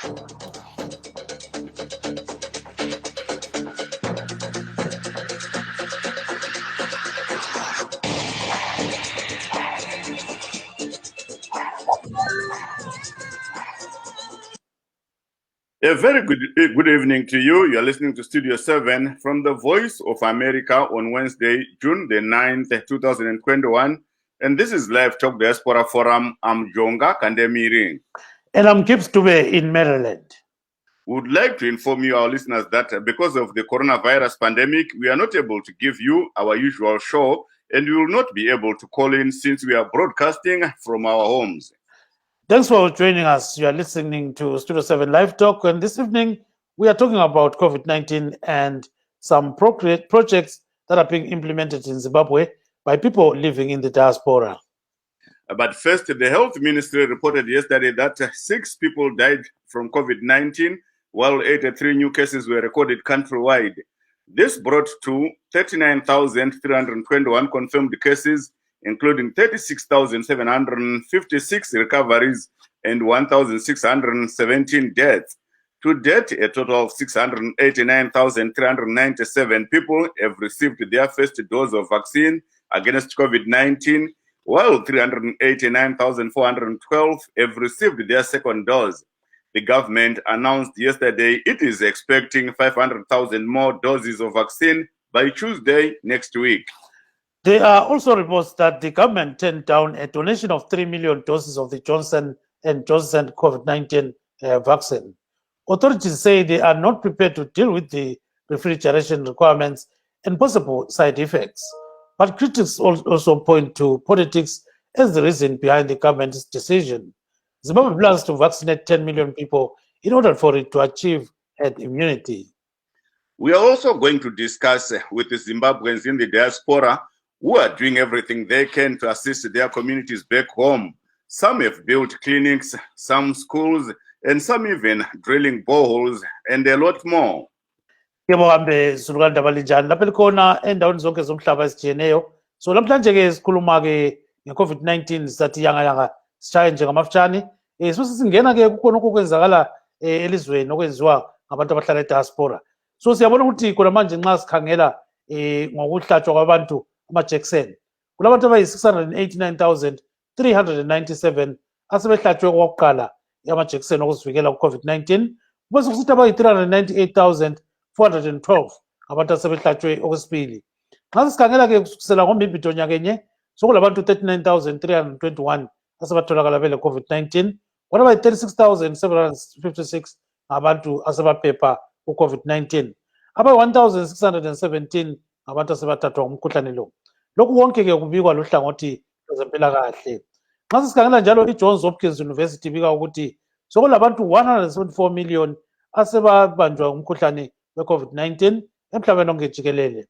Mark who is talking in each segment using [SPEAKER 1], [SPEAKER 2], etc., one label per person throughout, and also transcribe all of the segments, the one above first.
[SPEAKER 1] A very good evening to you. You're listening to Studio 7 from the Voice of America on Wednesday, June the 9th, 2021. And this is Live Talk Diaspora Forum. I'm Jonga Kandemiring.
[SPEAKER 2] And I'm Gibbs Dube in Maryland.
[SPEAKER 1] We would like to inform you, our listeners, that because of the coronavirus pandemic, we are not able to give you our usual show, and we will not be able to call in since we are broadcasting from our homes.
[SPEAKER 2] Thanks for joining us. You are listening to Studio 7 Live Talk, and this evening we are talking about COVID-19 and some projects that are being implemented in Zimbabwe by people living in the diaspora.
[SPEAKER 1] But first, the health ministry reported yesterday that 6 people died from COVID-19, while 83 new cases were recorded countrywide. This brought to 39,321 confirmed cases, including 36,756 recoveries and 1,617 deaths. To date, a total of 689,397 people have received their first dose of vaccine against COVID-19, while 389,412 have received their second dose. The government announced yesterday it is expecting 500,000 more doses of vaccine by Tuesday next week.
[SPEAKER 2] There are also reports that the government turned down a donation of 3 million doses of the Johnson & Johnson COVID-19 vaccine. Authorities say they are not prepared to deal with the refrigeration requirements and possible side effects. But critics also point to politics as the reason behind the government's decision. Zimbabwe plans to vaccinate 10 million people in order for it to achieve herd immunity.
[SPEAKER 1] We are also going to discuss with the Zimbabweans in the diaspora who are doing everything they can to assist their communities back home. Some have built clinics, some schools, and some even drilling boreholes, and a lot more.
[SPEAKER 2] Ngihambe Zulukani Dabalinjani lapha likhona endaweni zonke zomhlaba ezijiyeneyo. So namhlanje ke sikhuluma ke ngeCovid-19 sizathi yanga sishaye njengamafutshane. Singena ke kukhona okwenzakala elizweni okwenziwa ngabantu abahlala eDiaspora. So siyabona ukuthi khona manje nxa sikhangela ngokuhlatshwa kwabantu amajekiseni. Kulabantu abayi-689,397 asebehlatshwe okokuqala amajekiseni okuzivikela ku-COVID-19. Bese kusithi abayi-398,412 abantu asebehlatshwe okwesibili. Nxa sikhangela ke kusukela ngoMbimbido nyakenye sokulabantu 39,321 asebatholakala bele COVID-19. Kwaba bayi-36,756 abantu asebaphepha ku-COVID-19. Abayi-1,617 abantu asebathathwa umkhuhlane lo. Lokhu konke ke kubikwa luhlangothi lwezempilakahle. Nxa sikhangela njalo iJohns Hopkins University ibika ukuthi sokulabantu 174 million asebabanjwa umkhuhlane we-COVID-19 emhlabeni wonke jikelele.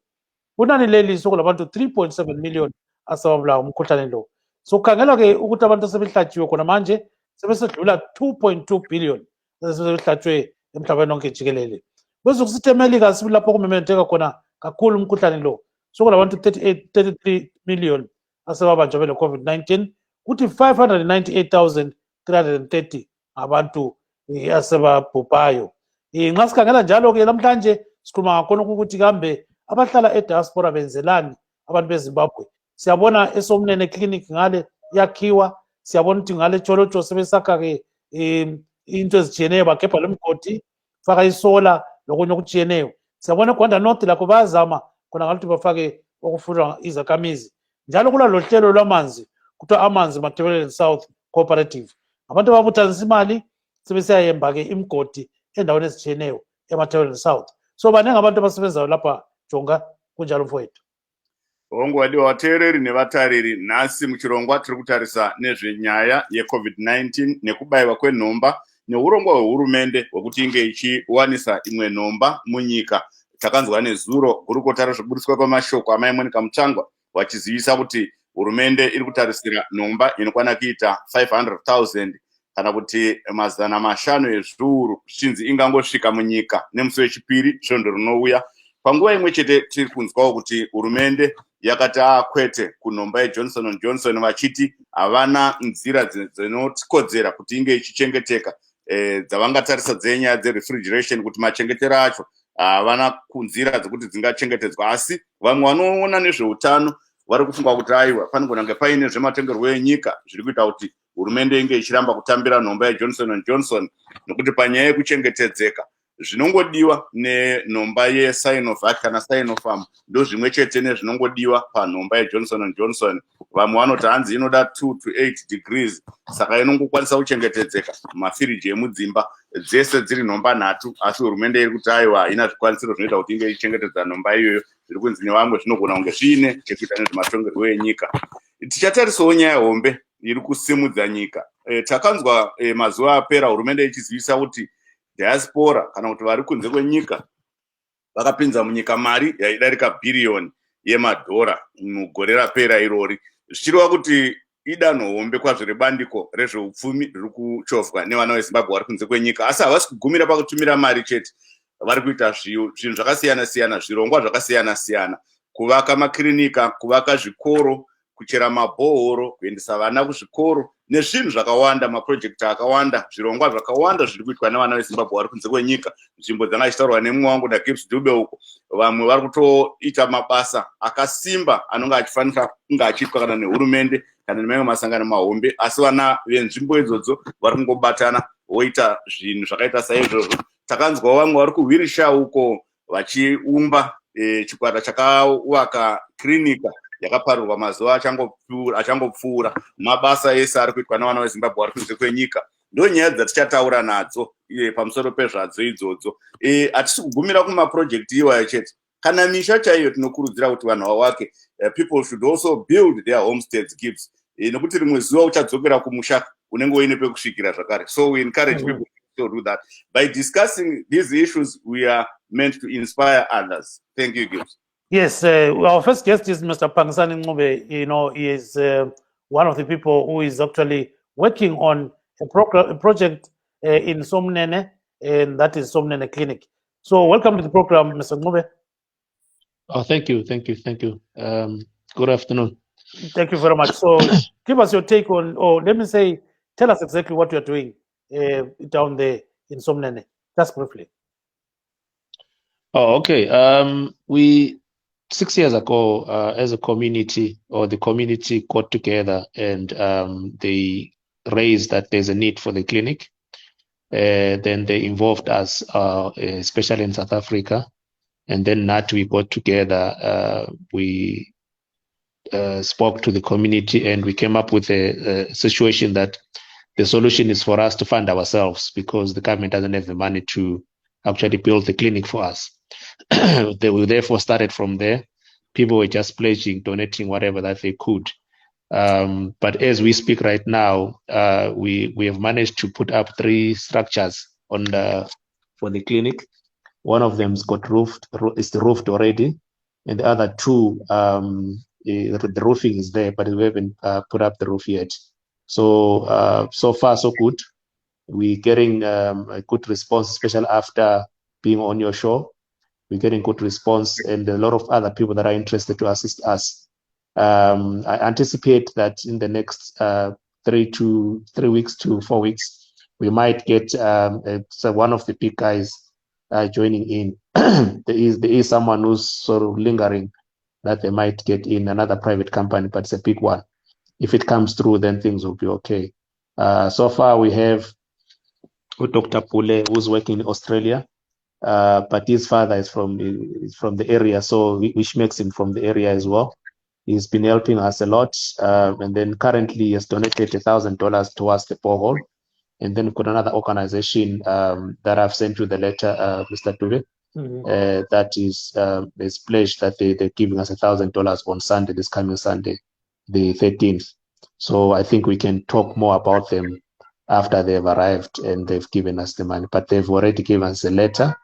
[SPEAKER 2] Kunani leli sokulabantu 3.7 million asebabulawa umkhuhlane lo. Sokukhangela ke ukuthi abantu asebehlatshiwe khona manje sebesedlula 2.2 billion asebehlatshwe emhlabeni wonke jikelele. Bese kusithi eMelika sibilapho kumemetheka khona kakhulu umkhuhlane lo. Sokulabantu 33 million asebabanjwa bele COVID-19 kuthi 598,330 abantu asebabhubhayo. Nxa sikhangela njalo ke namhlanje sikhuluma ngakhona ukuthi kambe abahlala eDiaspora benzelani abantu beZimbabwe. Siyabona esomnene clinic ngale yakhiwa, siyabona ukuthi ngale Tsholotsho sebesakha ke into ezijiyeneyo bagebha lemgodi faka isola lokunye okujiyeneyo. Siyabona eGwanda North lakho bayazama khona ngathi bafake okufuna izakhamizi. Njalo kulalohlelo lwamanzi kuthiwa amanzi Matabeleland South Cooperative. Abantu babuthanisa imali sebesiyayemba ke imgodi endaweni ezijiyeneyo eMatabeleland South. So baningi abantu abasebenzayo lapha Jonga kunjalo mfowethu.
[SPEAKER 1] Ongwadi watereri nevatariri nhasi muchirongwa tiri kutarisa nezvenyaya yeCovid-19 nekubayiwa kwenhomba neurongwa hwehurumende hwekuti inge ichiwanisa imwe nhomba munyika. Takanzwa nezuro gurukota rezvekuburiswa kwemashoko amaimonika Muchangwa vachizivisa kuti hurumende iri kutarisira nhomba inokwana kuita 500,000 kana kuti 500 ezviuru zvichinzi ingangosvika munyika nemusi wechipiri svondo rinouya. Panguva imwe chete tiri kunzwawo kuti hurumende yakati kwete kunhomba yeJohnson & Johnson vachiti havana nzira dzinotikodzera kuti inge ichichengeteka. dzavangatarisa dzenyaya dzerefrigeration kuti machengetero acho havana kunzira dzekuti dzingachengetedzwa, asi vamwe vanoona nezveutano vari kufunga kuti aiwa panogonange paine zvematongerwo enyika zviri kuita kuti hurumende inge ichiramba kutambira nhomba yeJohnson and Johnson, nokuti panyaya yekuchengetedzeka zvinongodiwa nenhomba yeSinovac kana Sinopharm ndo zvimwe chete nezvinongodiwa panhomba yeJohnson and Johnson. Vamwe vanoti hanzi inoda 2 to 8 degrees, saka inongokwanisa kuchengetedzeka mafiriji emudzimba dzese dziri nhomba 3, asi hurumende iri kuti aiwa haina zvikwanisiro zvinoita kuti inge ichengetedza nhomba iyoyo. Zviri kunzi nevamwe zvinogona kunge zviine chekuita nezvematongerwo enyika. Tichatarisawo nyaya hombe iri kusimudza nyika. Takanzwa mazuva apera hurumende ichizivisa kuti diaspora kana kuti vari kunze kwenyika vakapinza munyika mari yaidarika bhiriyoni yemadhora mugore rapera irori, zvichireva kuti idanho hombe kwazvo rebandiko rezveupfumi riri kuchovhwa nevana veZimbabwe vari kunze kwenyika. Asi havasi kugumira pakutumira mari chete, vari kuita zvinhu zvakasiyana siyana, zvirongwa zvakasiyana siyana, kuvaka makirinika, kuvaka zvikoro, kuchera mabhohoro, kuendesa vana kuzvikoro nezvinhu zvakawanda, maprojekti akawanda, zvirongwa zvakawanda zviri kuitwa nevana veZimbabwe vari kunze kwenyika. Nzvimbo dzangachitaurwa nemumwe wangu naGibbs Dube uko, vamwe vari kutoita mabasa akasimba anonga achifanira kunge achiitwa kana nehurumende kana nemamwe masangano mahombe, asi vana venzvimbo idzodzo vari kungobatana voita zvinhu zvakaita saizvozvo. Takanzwawo vamwe vari kuhwirisha uko vachiumba chikwata chakavaka kirinika yakaparirwa mazuva achangopfuura. Mabasa ese ari kuitwa navana veZimbabwe vari kunze kwenyika. Ndo nyaya dzatichataura nadzo pamusoro pezvadzo idzodzo. Hatisi kugumira kumaprojekti iwayo chete, kana misha chaiyo tinokurudzira kuti vanhu vavake. People should also build their homesteads, Gibbs, nokuti rimwe zuva uchadzokera kumusha unenge uine pekusvikira zvakare. So we encourage people to do that. By discussing these issues, we are meant to inspire others. Thank you, Gibbs.
[SPEAKER 2] Yes, our first guest is Mr. Pangisani Ncube. He is one of the people who is actually working on a project in Somnene, and that is Somnene Clinic. So welcome to the program, Mr. Ncube.
[SPEAKER 3] Oh, thank you. Good afternoon.
[SPEAKER 2] Thank you very much. So give us your take on, or let me say, tell us exactly what you're doing down there in Somnene, just briefly.
[SPEAKER 3] Oh, okay. We 6 years ago, as a community, or the community got together and they raised that there's a need for the clinic. Then they involved us, especially in South Africa. And then that we got together, we spoke to the community and we came up with a situation that the solution is for us to fund ourselves because the government doesn't have the money to actually build the clinic for us. We therefore started from there. People were just pledging, donating whatever that they could. But as we speak right now, we have managed to put up 3 structures for the clinic. One of them's got roofed already, and the other 2, the roofing is there, but we haven't put up the roof yet. So so far so good. We're getting a good response, especially after being on your show. We're getting good response, and a lot of other people that are interested to assist us. I anticipate that in the next 3 weeks to 4 weeks, we might get one of the big guys joining in. there is someone who's sort of lingering that they might get in, another private company, but it's a big one. If it comes through, then things will be okay. So far, we have Dr. Pule, who's working in Australia. But his father is from the area, so which makes him from the area as well. He's been helping us a lot, and then currently he has donated $1,000 towards the borehole. And then we've got another organization that I've sent you the letter, Mr. Dube, that is pledged that they're giving us $1,000 on Sunday, this coming Sunday, the 13th. So I think we can talk more about them after they've arrived and they've given us the money. But they've already given us a letter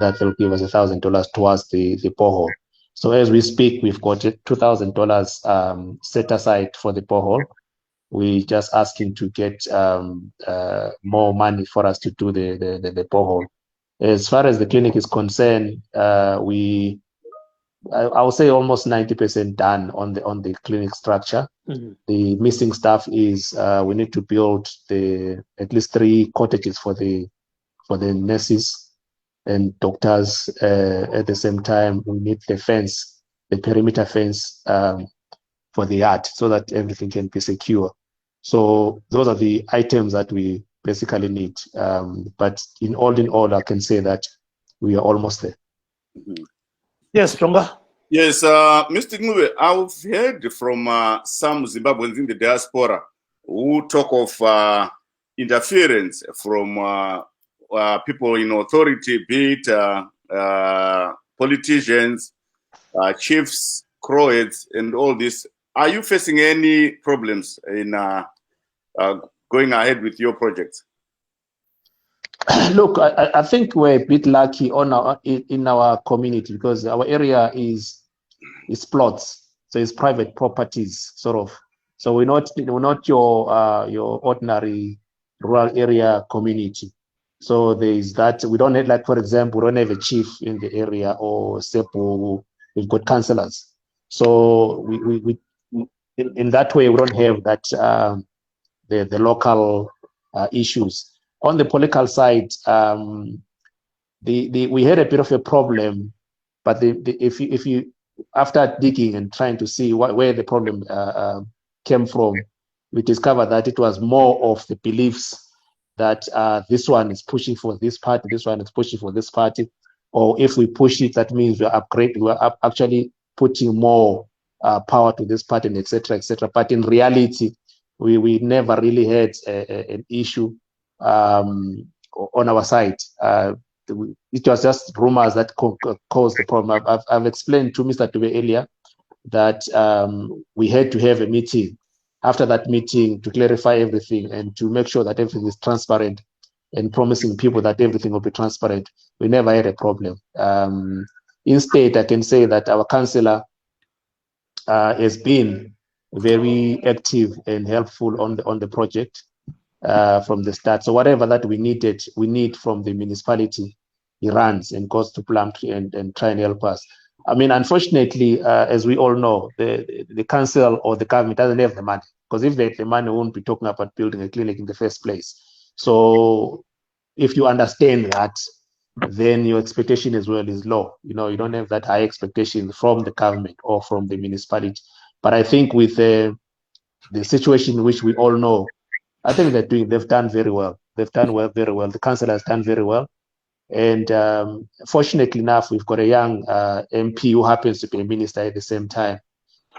[SPEAKER 3] that they'll give us $1,000 towards the borehole. So as we speak, we've got $2,000 set aside for the borehole. We're just asking to get more money for us to do the borehole. As far as the clinic is concerned, we I would say almost 90% done on the clinic structure. The missing stuff is we need to build at least 3 cottages for the nurses and doctors. At the same time, we need the fence, the perimeter fence for the yard, so that everything can be secure. So those are the items that we basically need. But in all, I can say that we are almost there.
[SPEAKER 2] Yes, Tonga.
[SPEAKER 1] Yes, Mr. Ngube, I've heard from some Zimbabweans in the diaspora who talk of interference from people in authority, be it politicians, chiefs, crowheads, and all this. Are you facing any problems in going ahead with your project?
[SPEAKER 3] Look, I think we're a bit lucky in our community, because our area is plots, so it's private properties, sort of. So we're not your ordinary rural area community. So there is that. We don't have, like, for example, we don't have a chief in the area or SEPO. We've got councillors. So we in that way we don't have that the local issues. On the political side, we had a bit of a problem, but if you after digging and trying to see where the problem came from, we discovered that it was more of the beliefs that this one is pushing for this party, this one is pushing for this party, or if we push it, that means we're actually putting more power to this party, and etc., etc. But in reality, we never really had an issue on our side. It was just rumors that caused the problem. I've explained to Mr. Tube earlier that we had to have a meeting after that meeting to clarify everything and to make sure that everything is transparent, and promising people that everything will be transparent. We never had a problem. Instead, I can say that our councillor has been very active and helpful on the project from the start. So whatever that we need from the municipality, he runs and goes to Plumtree and try and help us. I mean, unfortunately, as we all know, the council or the government doesn't have the money, because if they had the money, we wouldn't be talking about building a clinic in the first place. So if you understand that, then your expectation as well is low. You know, you don't have that high expectation from the government or from the municipality. But I think with the situation which we all know, I think they've done very well. They've done very well. The council has done very well. And fortunately enough, we've got a young MP who happens to be a minister at the same time,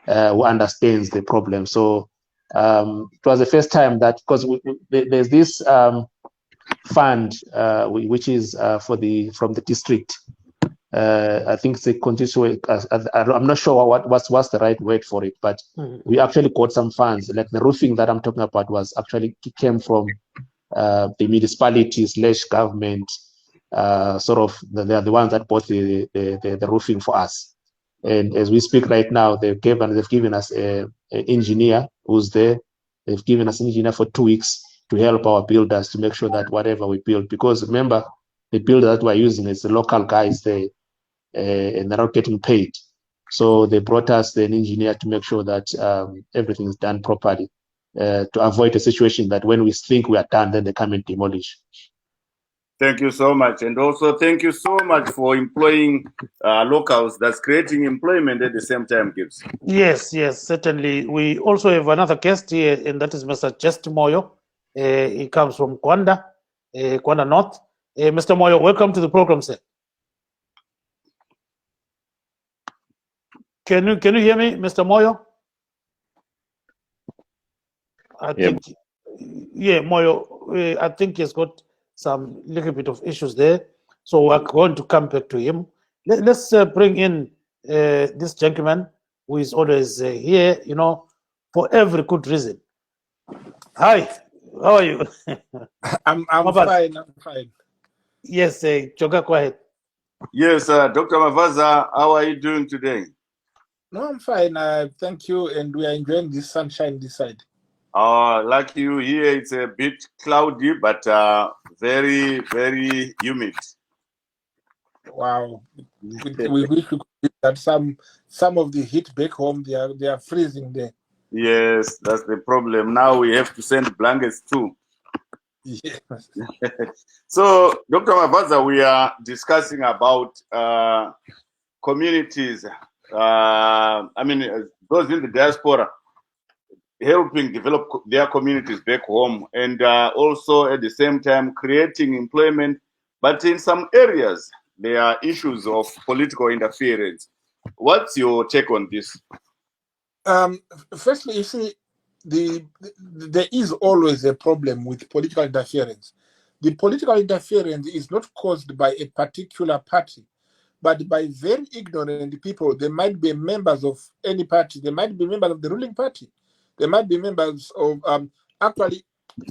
[SPEAKER 3] who understands the problem. So it was the first time that, because there's this fund which is from the district. I think it's a continuous. I'm not sure what's the right word for it, but we actually got some funds. Like the roofing that I'm talking about came from the municipality / government. Sort of, they're the ones that bought the roofing for us. And as we speak right now, they've given us an engineer who's there. They've given us an engineer for 2 weeks to help our builders to make sure that whatever we build, because remember, the builder that we're using is the local guys there, and they're not getting paid. So they brought us an engineer to make sure that everything is done properly, to avoid a situation that when we think we are done, then they come and demolish.
[SPEAKER 1] Thank you so much. And also thank you so much for employing locals. That's creating employment at the same time, Gibbs.
[SPEAKER 2] Yes, certainly. We also have another guest here, and that is Mr. Just Moyo. He comes from Kwanda, Kwanda North. Mr. Moyo, welcome to the program, sir. Can you hear me, Mr. Moyo? I think, yeah, Moyo, I think he's got some little bit of issues there. So we're going to come back to him. Let's bring in this gentleman who is always here, you know, for every good reason. Hi, how are you?
[SPEAKER 4] I'm fine. I'm fine.
[SPEAKER 2] Yes, Choga, go ahead.
[SPEAKER 1] Yes, Dr. Mavaza, how are you doing today?
[SPEAKER 4] No, I'm fine. Thank you, and we are enjoying this sunshine this side.
[SPEAKER 1] Like you here, it's a bit cloudy, but very, very humid.
[SPEAKER 4] Wow. We wish we could be that some of the heat back home, they are freezing there.
[SPEAKER 1] Yes, that's the problem. Now we have to send blankets too.
[SPEAKER 4] Yes.
[SPEAKER 1] So, Dr. Mavaza, we are discussing about communities, those in the diaspora, helping develop their communities back home, and also at the same time creating employment. But in some areas, there are issues of political interference. What's your take on this?
[SPEAKER 4] Firstly, you see, there is always a problem with political interference. The political interference is not caused by a particular party, but by very ignorant people. They might be members of any party. They might be members of the ruling party. They might be members of, actually,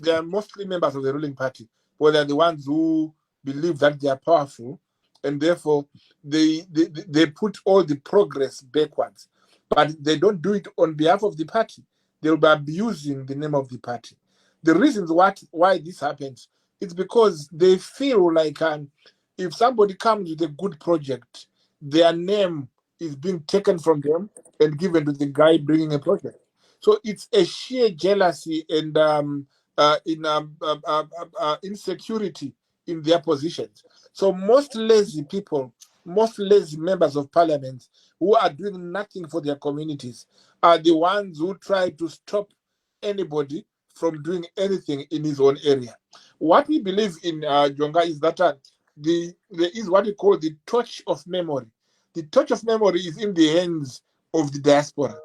[SPEAKER 4] they are mostly members of the ruling party, but they're the ones who believe that they are powerful, and therefore they put all the progress backwards. But they don't do it on behalf of the party. They'll be abusing the name of the party. The reasons why this happens is because they feel like if somebody comes with a good project, their name is being taken from them and given to the guy bringing a project. So it's a sheer jealousy and insecurity in their positions. So most lazy people, most lazy members of parliament who are doing nothing for their communities are the ones who try to stop anybody from doing anything in his own area. What we believe in, Jonga, is that there is what we call the torch of memory. The torch of memory is in the hands of the diaspora.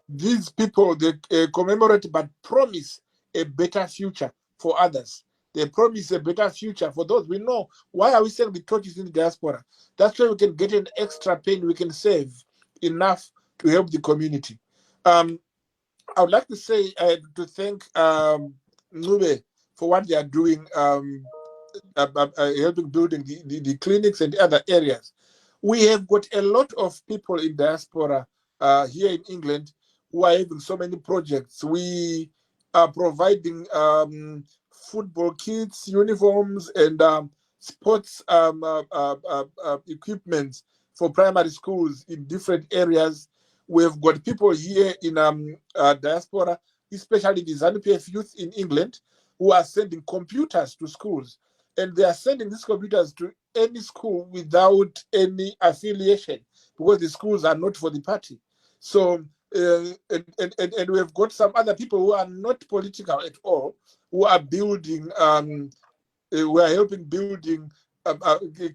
[SPEAKER 4] These people, they commemorate but promise a better future for others. They promise a better future for those. We know, why are we saying the torches in the diaspora? That's why we can get an extra pain, we can save enough to help the community. I would like to say, to thank Nube for what they are doing, helping building the clinics and other areas. We have got a lot of people in diaspora here in England who are having so many projects. We are providing football kits, uniforms, and sports equipment for primary schools in different areas. We've got people here in diaspora, especially the ZANU-PF youth in England, who are sending computers to schools. And they are sending these computers to any school without any affiliation, because the schools are not for the party. So, and we've got some other people who are not political at all, who are building, we are helping building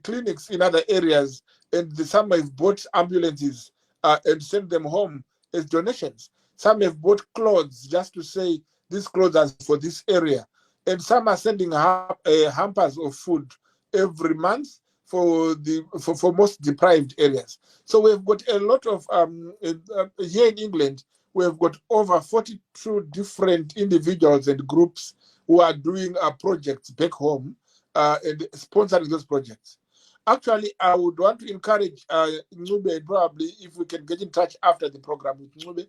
[SPEAKER 4] clinics in other areas, and some have bought ambulances and sent them home as donations. Some have bought clothes just to say these clothes are for this area, and some are sending hampers of food every month for most deprived areas. So we've got a lot of here in England. We've got over 42 different individuals and groups who are doing projects back home and sponsoring those projects. Actually, I would want to encourage Nube, probably if we can get in touch after the program with Nube.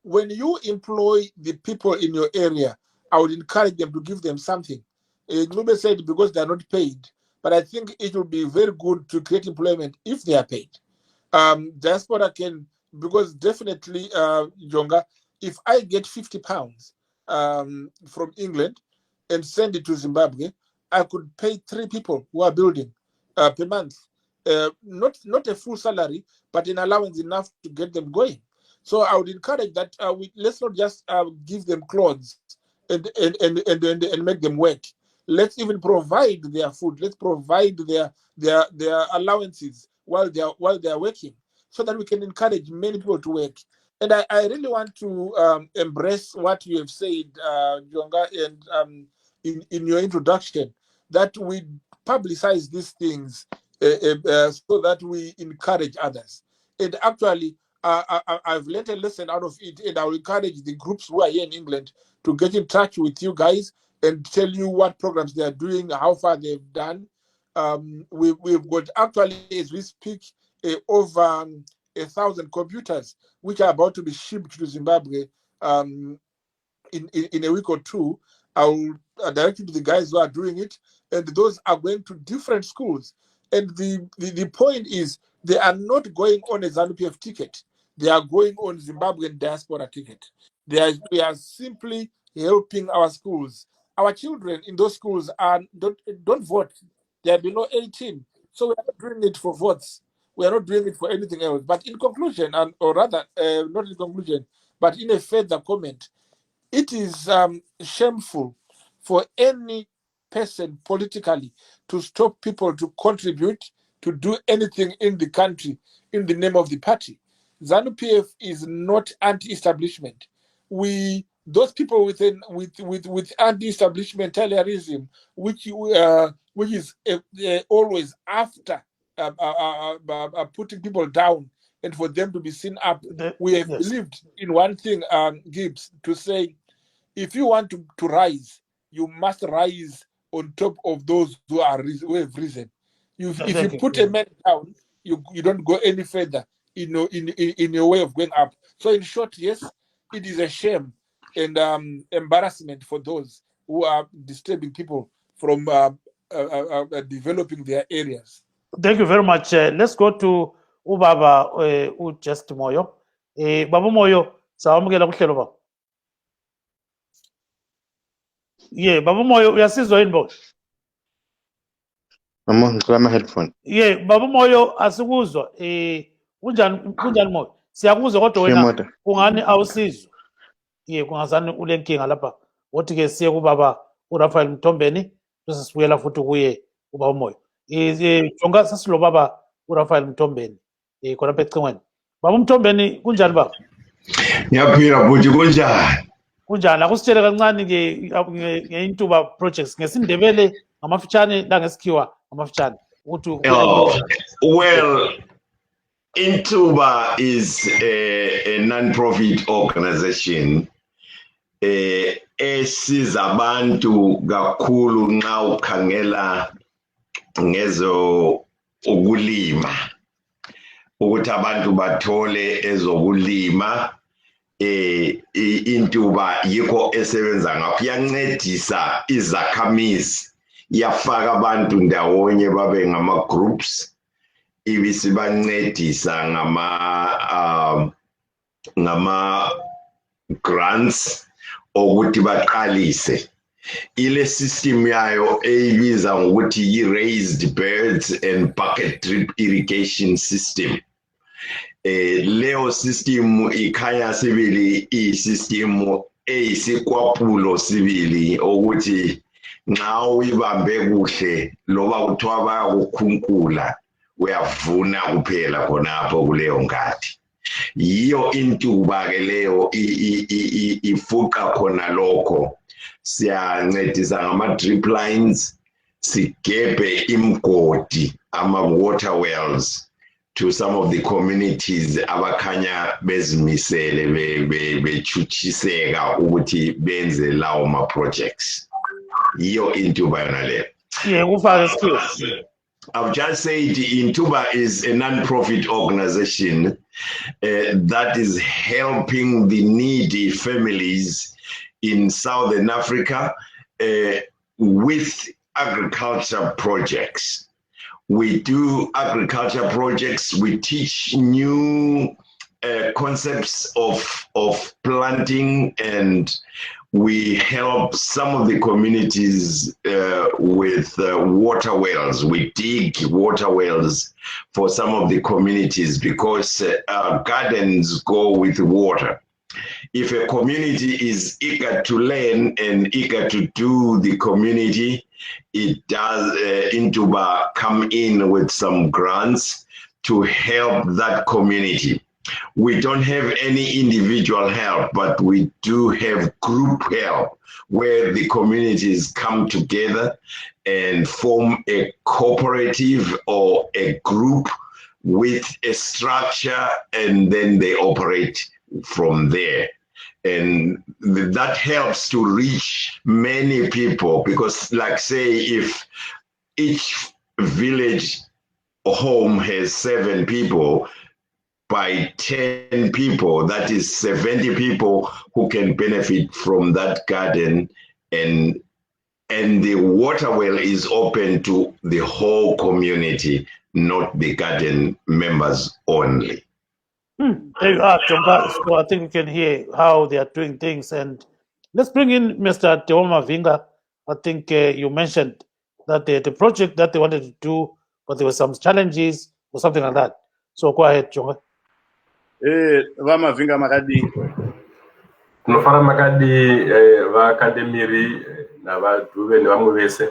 [SPEAKER 4] When you employ the people in your area, I would encourage them to give them something. Nube said because they are not paid, but I think it would be very good to create employment if they are paid. Diaspora can, because definitely, Jonga, if I get £50 from England and send it to Zimbabwe, I could pay 3 people who are building per month. Not a full salary, but an allowance enough to get them going. So I would encourage that let's not just give them clothes and make them work. Let's even provide their food. Let's provide their allowances while they are working, so that we can encourage many people to work. And I really want to embrace what you have said, Jonga, and in your introduction, that we publicize these things so that we encourage others. And actually, I've learned a lesson out of it, and I will encourage the groups who are here in England to get in touch with you guys and tell you what programs they are doing, how far they've done. We've got, actually, as we speak, over 1,000 computers which are about to be shipped to Zimbabwe in a week or two. I will direct you to the guys who are doing it, and those are going to different schools. And the point is, They are not going on a ZANU-PF ticket. They are going on Zimbabwean diaspora ticket. We are simply helping our schools. Our children in those schools don't vote. They are below 18. So we are not doing it for votes. We are not doing it for anything else. But in conclusion, or rather, not in conclusion, but in a further comment, it is shameful for any person politically to stop people to contribute, to do anything in the country in the name of the party. ZANU-PF is not anti-establishment. Those people with anti-establishmentarianism, which is always after putting people down and for them to be seen up. We have believed in one thing, Gibbs, to say, if you want to rise, you must rise on top of those who have risen. If you put a man down, you don't go any further in your way of going up. So in short, yes, it is a shame and embarrassment for those who are disturbing people from developing their areas.
[SPEAKER 2] Thank you very much. Let's go to Ubaba Just Moyo. Baba Moyo, sawamukela kuhlelo baba. Yeah, Baba Moyo uyasizwa yini bo?
[SPEAKER 5] Mama ngicela ama-headphone.
[SPEAKER 2] Yeah, Baba Moyo asikuzwa. Kunjani Moyo? Siyakuzwa kodwa wena kungani awusizwa. Yeah, kungazani ulenkinga lapha. Wothi ke siye kubaba uRafael Mthombeni bese sibuyela futhi kuye ubaba Moyo. Jonga sasilo baba uRafael Mthombeni. Khona phe ecingweni. Baba Mthombeni kunjani baba?
[SPEAKER 6] Ngiyaphila futhi kunjani?
[SPEAKER 2] Kunjani akusitshele kancane ngeintuba projects ngesindebele ngamafitshane la ngesikhiwa ngamafitshane ukuthi
[SPEAKER 6] well, Intuba is a non-profit organization esiza abantu kakhulu nxa ukhangela ngezo ukulima ukuthi abantu bathole ezokulima. Intuba yikho esebenza ngapho, yancedisa izakhamizi, yafaka abantu ndawonye babe ngama groups, ibisibancedisa ngama grants ukuthi baqalise. Ile system yayo eyibiza ngokuthi yi-raised beds and bucket drip irrigation system. Leo system ikhanya sibili i-system eyisikwapulo sibili ukuthi nxa uyibambe kuhle loba kuthiwa bayakukhunkula uyavuna kuphela khonapho kuleyo ngadi. Yiyo intuba ke leyo ifuqa khona lokho. Siyancedisa ngama-drip lines, sigebhe imgodi, ama-water wells, to some of the communities abakhanya bezimisele bechuchiseka ukuthi benze lawo ma-projects. Yiyo intuba yona leyo.
[SPEAKER 2] Yeah, kufaka skills.
[SPEAKER 6] I've just said Intuba is a non-profit organization that is helping the needy families in Southern Africa with agriculture projects. We do agriculture projects. We teach new concepts of planting, and we help some of the communities with water wells. We dig water wells for some of the communities because gardens go with water. If a community is eager to learn and eager to do the community, it does Intuba come in with some grants to help that community. We don't have any individual help, but we do have group help where the communities come together and form a cooperative or a group with a structure, and then they operate from there. And that helps to reach many people because, like, say, if each village home has 7 people, by 10 people, that is 70 people who can benefit from that garden, and the water well is open to the whole community. not the garden members only.
[SPEAKER 2] There you are, Jonga. So I think you can hear how they are doing things. And let's bring in Mr. Teoma Vinga. I think you mentioned that the project that they wanted to do, but there were some challenges or something like that. So go ahead, Jonga.
[SPEAKER 1] Vama Vinga Makadi.
[SPEAKER 5] Kunofara makadi vakandemiri navadhuve nevamwe vese.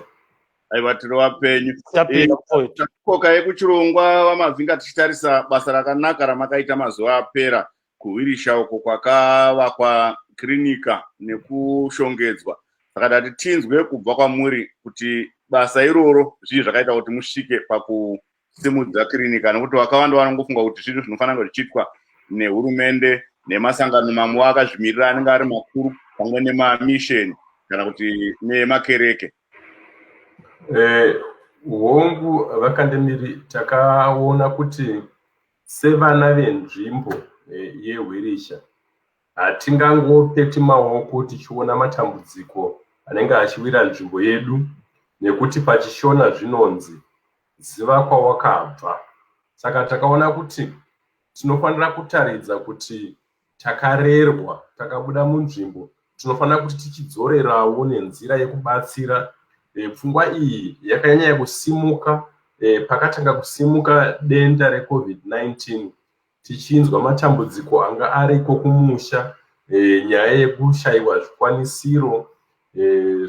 [SPEAKER 1] Aiwa tinovapenyu.
[SPEAKER 2] Yapinda point.
[SPEAKER 1] Takoka yekuchirongwa Vamavhinga tichitarisa basa rakanaka ramakaita mazuva apera kuwirisha uko kwakavakwa kirinika nekushongedzwa. Saka dati tinzwe kubva kwamuri kuti basa iroro zvii zvakaita kuti musvike pakusimudza kirinika, nekuti vakawanda vanongofunga kuti zvinhu zvinofanira zvichiitwa nehurumende nemasangano mamwe akazvimirira anenge ari makuru pamwe nemamisheni kana kuti nemakereke.
[SPEAKER 5] Hongu vakandemiri takaona kuti sevana venzvimbo yehwirisha hatingangopeti maoko tichiona matambudziko anenge achiwira nzvimbo yedu, nekuti pachishona zvinonzi ziva kwawakabva. Saka takaona kuti tinofanira kutaridza kuti takarerwa, takabuda munzvimbo, tinofanira kuti tichidzorerawo nenzira yekubatsira. Pfungwa iyi yakanyanya kusimuka pakatanga kusimuka denda reCovid-19, tichinzwa matambudziko anga ariko kumusha, nyaya yekushayiwa zvikwanisiro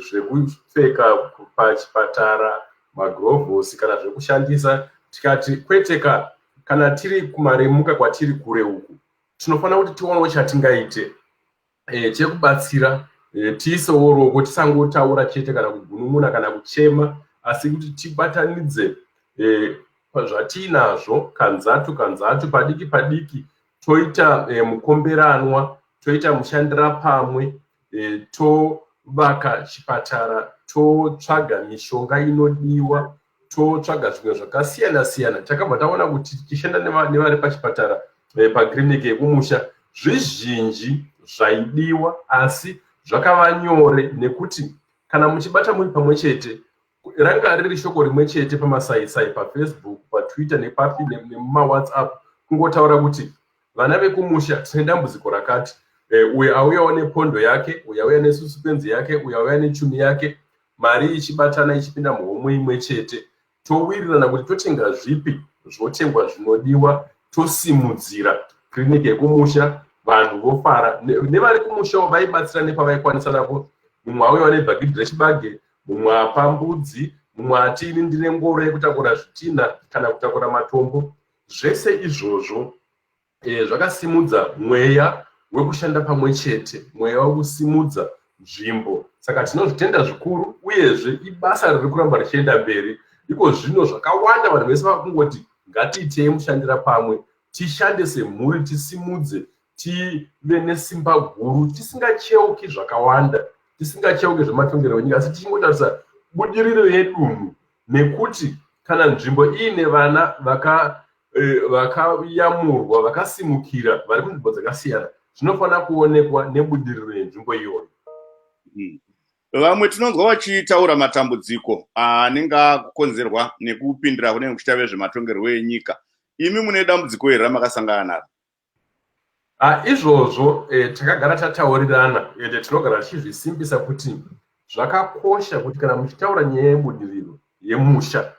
[SPEAKER 5] zvekupfeka pachipatara, magirovhosi kana zvekushandisa. Tikati kweteka kana tiri kumaremuka kwatiri kure uku, tinofanira kuti tionewo chatingaite chekubatsira, tiisewo roko, tisangotaura chete kana kugunun'una kana kuchema, asi kuti tibatanidze zvatiinazvo kanzatu padiki padiki, toita mukomberanwa, toita mushandira pamwe, tovaka chipatara, totsvaga mishonga inodiwa, totsvaga zvimwe zvakasiyana siyana. Takabva taona kuti tichishanda nevari pachipatara pakiriniki yekumusha, zvizhinji zvaidiwa asi zvakava nyore, nekuti kana muchibata muri pamwe chete, ranga riri shoko rimwe chete pamasaisai, paFacebook, paTwitter nemumawhatsapp, kungotaura kuti vana vekumusha tine dambudziko rakati, uyo auyawo nepondo yake, uyo auya nesuspenzi yake, uyo auya nechumi yake, mari ichibatana ichipinda muhomwe imwe chete, towirirana kuti totenga zvipi zvotengwa zvinodiwa, tosimudzira kiriniki yekumusha. Vanhu vofara, nevari kumushawo vaibatsira nepavaikwanisa napo. Mumwe auyawo nebhagidhi rechibage, mumwe apa mbudzi, mumwe atini ndine ngoro yekutakura zvitina kana kutakura matombo. Zvese izvozvo zvakasimudza mweya wekushanda pamwe chete, mweya wekusimudza nzvimbo. Saka tinozvitenda zvikuru, uyezve ibasa riri kuramba richienda mberi. Iko zvino zvakawanda vanhu vese vakungoti ngatiitei mushandira pamwe, tishande semhuri, tisimudze, tive nesimba guru, tisingacheuki zvakawanda, tisingacheuki zvematongerero enyika, asi tichingotarisa budiriro yedunhu, nekuti kana nzvimbo iine vana vakayamurwa, vakasimukira, vari kunzvimbo dzakasiyana, zvinofanira kuonekwa nebudiriro yenzvimbo iyoyo.
[SPEAKER 1] Vamwe tinonzwa vachitaura matambudziko anenge akonzerwa nekupindira kunenge kuchiita vezvematongerero enyika. Imi mune dambudziko iri ramakasangana naro?
[SPEAKER 5] Izvozvo takagara tataurirana, ende tinogara tichizvisimbisa kuti zvakakosha kuti kana muchitaura nyaya yebudiriro yemusha,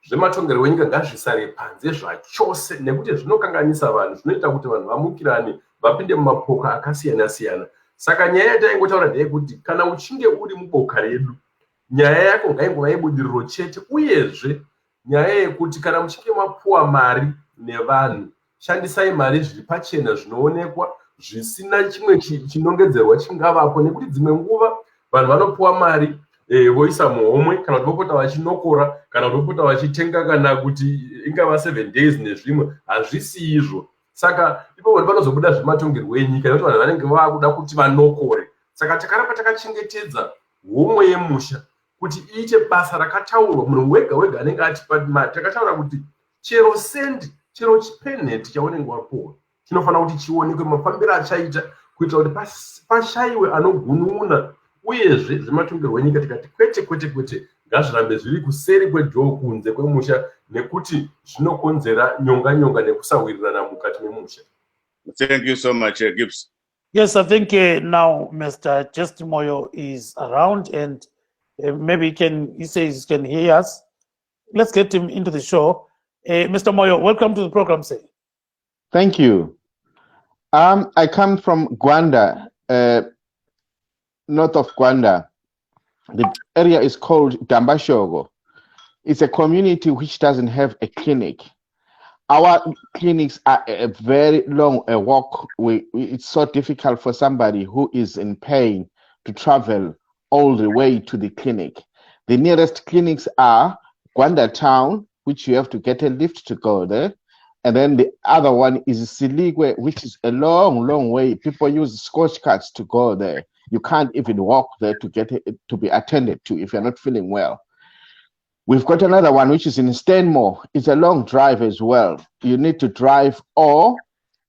[SPEAKER 5] zvematongerero enyika ngazvisare panze zvachose, nekuti zvinokanganisa vanhu, zvinoita kuti vanhu vamukirane, vapinde mumapoka akasiyana siyana. Saka nyaya yataingotaura ndeyekuti kana uchinge uri muboka redu, nyaya yako ngaingova yebudiriro chete, uyezve nyaya yekuti kana muchinge mapuwa mari nevanhu, shandisai mari zviri pachena, zvinoonekwa, zvisina chimwe chinongedzerwa chingavapo, nekuti dzimwe nguva vanhu vanopuwa mari voisa muhomwe, kana kuti vopota vachinokora, kana kuti vopota vachitenga, kana kuti ingava 7 days nezvimwe, hazvisi izvo. Saka ipo vanhu vanozobuda zvematongerwo enyika, nekuti vanhu vanenge vakuda kuti vanokore. Saka takaramba takachengetedza homwe yemusha kuti iite basa rakataurwa, munhu wega wega anenge atipa mari. Takataura kuti chero sendi, chero chipenheti chaunenge wapuwa chinofanira kuti chionekwe mafambiro achaita, kuitira kuti pashayiwe anogunun'una. Uyezve zvematongerwo enyika tikati kwete, ngazvirambe zviri kuseri kwedhoo kunze kwemusha nekuti zvinokonzera nyonga nekusawirirana mukati memusha.
[SPEAKER 1] Thank you so much, Gibbs.
[SPEAKER 2] Yes, I think now Mr. Justin Moyo is around, and maybe he says he can hear us. Let's get him into the show. Mr. Moyo, welcome to the program, sir.
[SPEAKER 7] Thank you. I come from Gwanda, north of Gwanda. The area is called Dambashogo. It's a community which doesn't have a clinic. Our clinics are a very long walk. It's so difficult for somebody who is in pain to travel all the way to the clinic. The nearest clinics are Gwanda town, which you have to get a lift to go there. And then the other one is Siligwe, which is a long way. People use scotch carts to go there. You can't even walk there to get it, to be attended to if you're not feeling well. We've got another one, which is in Stanmore. It's a long drive as well. You need to drive, or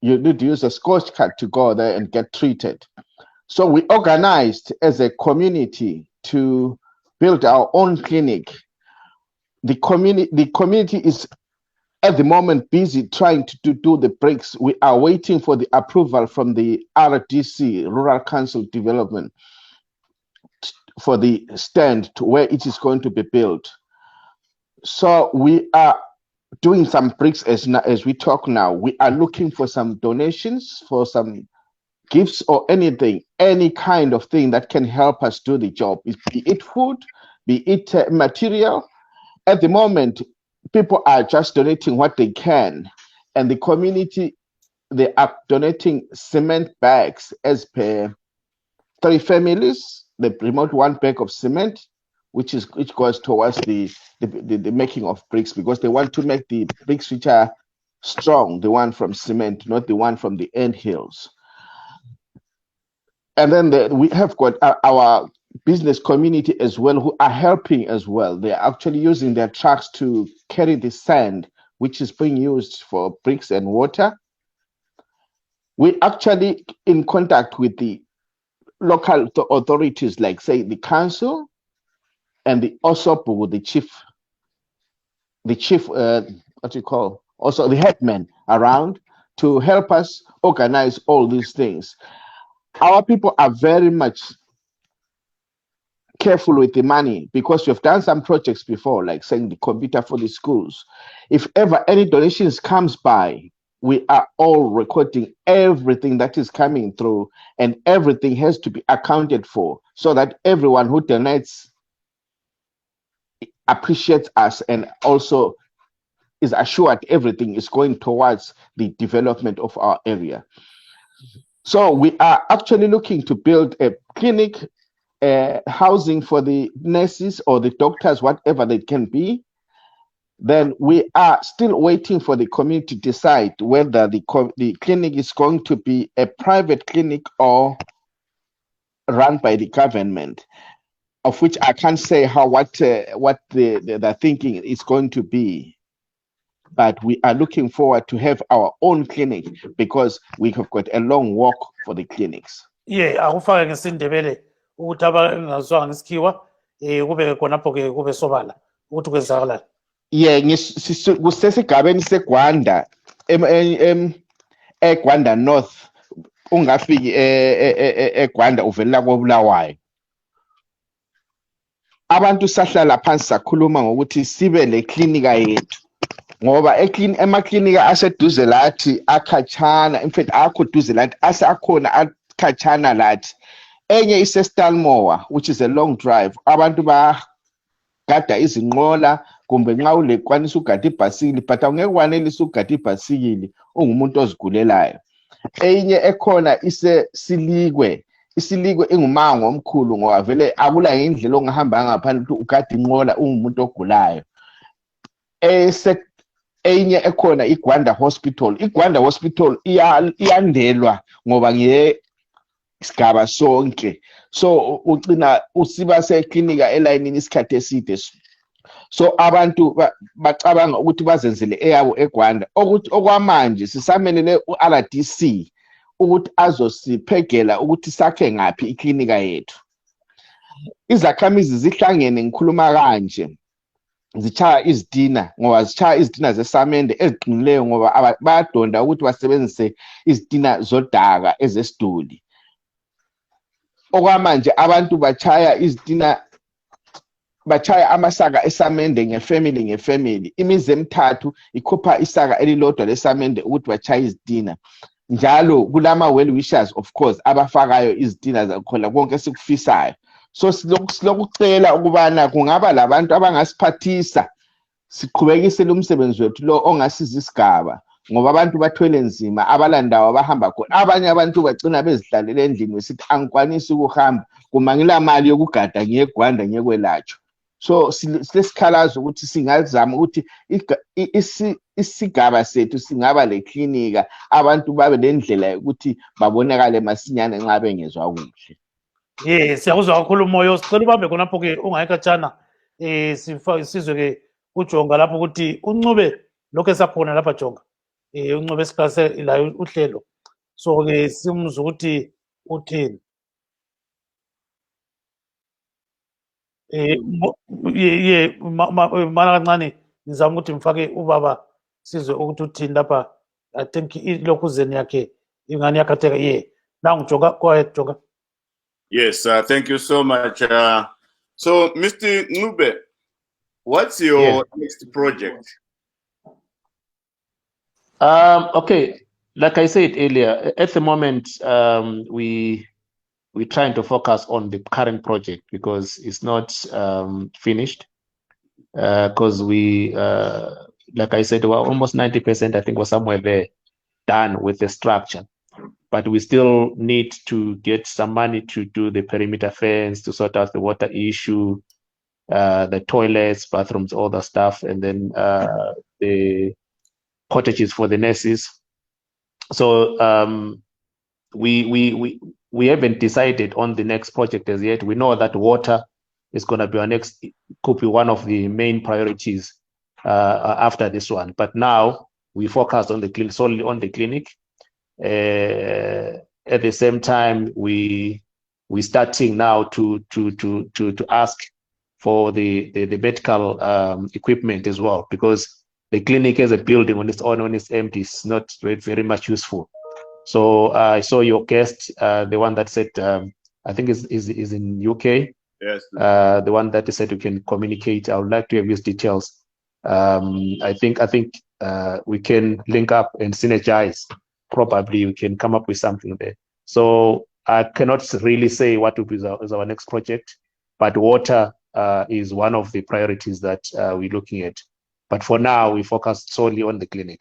[SPEAKER 7] you need to use a scotch cart to go there and get treated. So we organized as a community to build our own clinic. The community is at the moment busy trying to do the bricks. We are waiting for the approval from the RDC, Rural Council Development, for the stand to where it is going to be built. So we are doing some bricks as we talk now. We are looking for some donations, for some gifts or anything, any kind of thing that can help us do the job, be it food, be it material. At the moment, people are just donating what they can, and the community, they are donating cement bags as per 3 families. They promote 1 bag of cement, which goes towards the making of bricks, because they want to make the bricks which are strong, the one from cement, not the one from the end hills. And then we have got our business community as well, who are helping as well. They are actually using their trucks to carry the sand, which is being used for bricks and water. We're actually in contact with the local authorities, like say the council and the OSOPU, the chief, what you call, also the headman around, to help us organize all these things. Our people are very much careful with the money, because we've done some projects before, like saying the computer for the schools. If ever any donations comes by, we are all recording everything that is coming through, and everything has to be accounted for, so that everyone who donates appreciates us and also is assured everything is going towards the development of our area. So we are actually looking to build a clinic, housing for the nurses or the doctors, whatever they can be. Then we are still waiting for the community to decide whether the clinic is going to be a private clinic or run by the government, of which I can't say what the thinking is going to be. But we are looking forward to have our own clinic, because we have got a long walk for the clinics.
[SPEAKER 2] Yeah, akufake ngesindebele ukuthi abangazwanga ngesikhiwa kube khonapho ke kube sobala ukuthi kwenzakalani.
[SPEAKER 7] Yeah, kusesigabeni seGwanda eGwanda North, ungafiki eGwanda uvelela koBulawayo. Abantu sahlala phansi sakhuluma ngokuthi sibe le klinika yethu, ngoba emaklinika aseduze lathi akhatshana, in fact akho duze lathi, asakhona akhatshana lathi. Enye iseStalmore, which is a long drive. Abantu bagada izinqola, kumbe nxa ulekwanisa ugada ibhasikili, but awungeke wanelisa ugada ibhasikili ungumuntu ozigulelayo. Enye ekhona Siligwe. Isiligwe ingumango omkhulu, ngoba vele akula indlela ongahamba ngaphandle ukuthi ugada inqola ungumuntu ogulayo. Enye ekhona iGwanda Hospital. iGwanda Hospital iyandelwa ngoba ngesigaba sonke, so ucina usiba seklinika elayinini isikhathi eside. So abantu bacabanga ukuthi bazenzele eyabo eGwanda, ukuthi okwamanje sisamelele uRDC ukuthi azosiphegela ukuthi sakhe ngapi iklinika yethu. izakhamizi zihlangene ngikhuluma kanje zichaya izitina ngoba zichaya izitina zesamende eziqinileyo ngoba bayadonda ukuthi basebenzise izitina zodaka ezesiduli. Okwamanje abantu bachaya izitina, bachaya amasaka esamende ngefamily. Imizi emithathu ikhupha isaka elilodwa lesamende ukuthi bachaye izitina. Njalo kulama well wishers of course abafakayo izitina zakhona konke sikufisayo. So silokucela ukubana kungaba labantu abangasiphathisa siqhubekise lo msebenzi wethu lo ongasiza isigaba ngoba abantu bathwele nzima abalandawo abahamba khona. Abanye abantu bagcina bezidlalela endlini besithi angikwanisi ukuhamba kuma ngilamali yokugada ngiyegwanda ngiyekwelatshwa. So silesikhalazo ukuthi singazama ukuthi isigaba sethu singaba leklinika abantu babe lendlela ukuthi babonakale masinyane nxa bengezwa kuhle.
[SPEAKER 2] Siyakuzwa kakhulu Moyo, sicela ubambe khonapho ke ungayikhatshana sizwe ke uJonga lapho ukuthi uncube lokho esakhona lapha Jonga. Uncube esiklase la uhlelo. So ke simuzwa ukuthi uthini. Mana kancane ngizama ukuthi mfake ubaba sizwe ukuthi uthini lapha. I think ilokhuzeni yakhe ingane yakhatheka Now Jonga, go ahead Jonga.
[SPEAKER 1] Yes, thank you so much. So Mr. Ncube, what's your next project?
[SPEAKER 3] Okay, like I said earlier, at the moment we're trying to focus on the current project because it's not finished. Because we, like I said, we're almost 90%. I think we're somewhere there, done with the structure. But we still need to get some money to do the perimeter fence, to sort out the water issue, the toilets, bathrooms, all the stuff, and then the cottages for the nurses. So we haven't decided on the next project as yet. We know that water is going to be our next, could be one of the main priorities after this one. But now we focus on the solely on the clinic. At the same time, we starting now to ask for the medical equipment as well, because the clinic as a building on its own, when it's empty, is not very much useful. So I saw your guest, the one that said, I think is in UK.
[SPEAKER 1] Yes.
[SPEAKER 3] The one that said you can communicate. I would like to have his details. I think we can link up and synergize. Probably we can come up with something there. So I cannot really say what will be our next project, but water is one of the priorities that we're looking at. But for now, we focus solely on the clinic.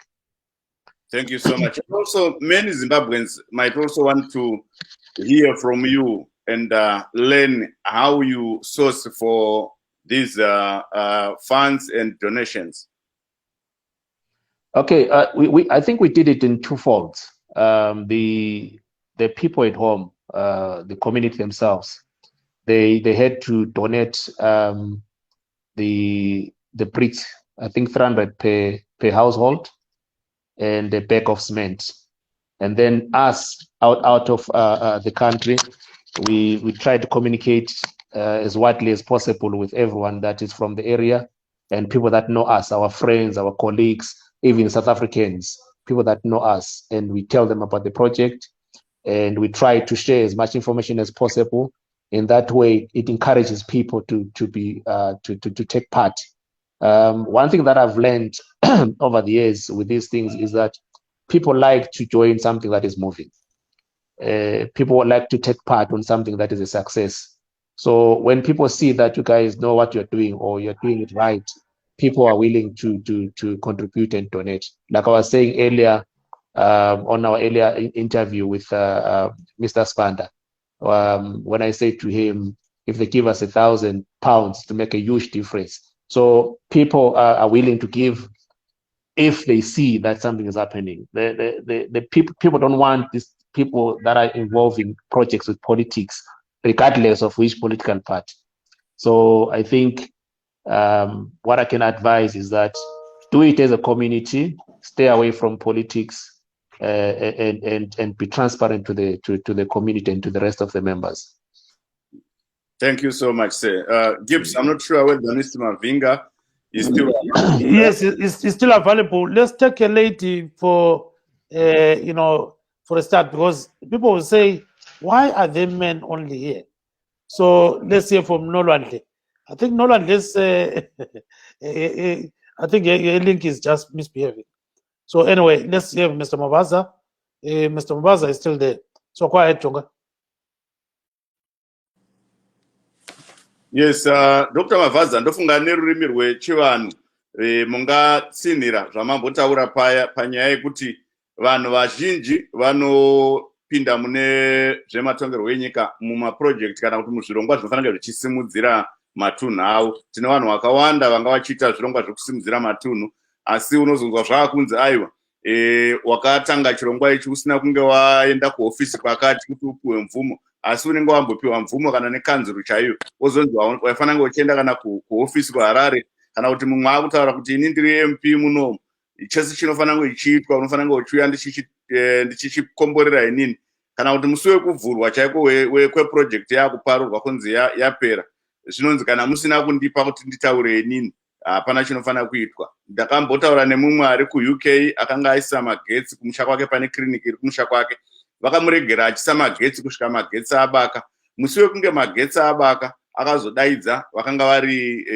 [SPEAKER 1] Thank you so much. Also, many Zimbabweans might also want to hear from you and learn how you source for these funds and donations.
[SPEAKER 3] Okay, I think we did it in two folds. The people at home, the community themselves, they had to donate the bricks. I think 300 per household, and a bag of cement. And then us out of the country, we try to communicate as widely as possible with everyone that is from the area and people that know us, our friends, our colleagues, even South Africans, people that know us, and we tell them about the project, and we try to share as much information as possible. In that way, it encourages people to take part. One thing that I've learned over the years with these things is that people like to join something that is moving. People would like to take part on something that is a success. So when people see that you guys know what you're doing or you're doing it right, people are willing to contribute and donate. Like I was saying earlier, on our earlier interview with Mr. Spanda, when I said to him, if they give us £1,000 to make a huge difference. So people are willing to give if they see that something is happening. The people don't want these people that are involved in projects with politics, regardless of which political party. So I think what I can advise is that do it as a community, stay away from politics, and be transparent to the community and to the rest of the members.
[SPEAKER 1] Thank you so much, sir. Gibbs, I'm not sure whether Mr. Mavinga is still.
[SPEAKER 2] Yes, it's still available. Let's take a lady for, for a start, because people will say, why are there men only here? So let's hear from Nolan. I think Nolan, I think your link is just misbehaving. So anyway, let's hear Mr. Mabaza. Mr. Mabaza is still there. So go ahead, Chonga.
[SPEAKER 1] Yes, Dr. Mavaza, ndofunga nerurimi rwechivanhu mungatsinhira zvamambotaura panyaya yekuti vanhu vazhinji vanopinda mune zvematongerwo enyika mumaprojekti kana kuti muzvirongwa zvinofanira zvichisimudzira matunhu avo. Tine vanhu vakawanda vanga vachiita zvirongwa zvekusimudzira matunhu, asi unozonzwa zvaakunzi aiwa wakatanga chirongwa ichi usina kunge waenda kuhofisi kwakati kuti upiwe mvumo, asi unenge wambopiwa mvumo kana nekanzuru chaiyo, wozonzi waifanira kunge uchienda kana kuhofisi kuHarare, kana kuti mumwe akutaura kuti ini ndiri MP munomu, chese chinofanira kunge chiitwa unofanira kunge uchiuya ndichichikomborera inini, kana kuti musi wekuvhurwa chaiko kweprojekti yakuparurwa kunzi yapera, zvinonzi kana musina kundipa kuti nditaure inini hapana chinofanira kuitwa. Ndakambotaura nemumwe ari kuUK akanga aisa magetsi kumusha kwake pane kiriniki iri kumusha kwake, vakamuregera achisa magetsi kusvika magetsi abaka. Musi wekunge magetsi abaka akazodaidza vakanga vari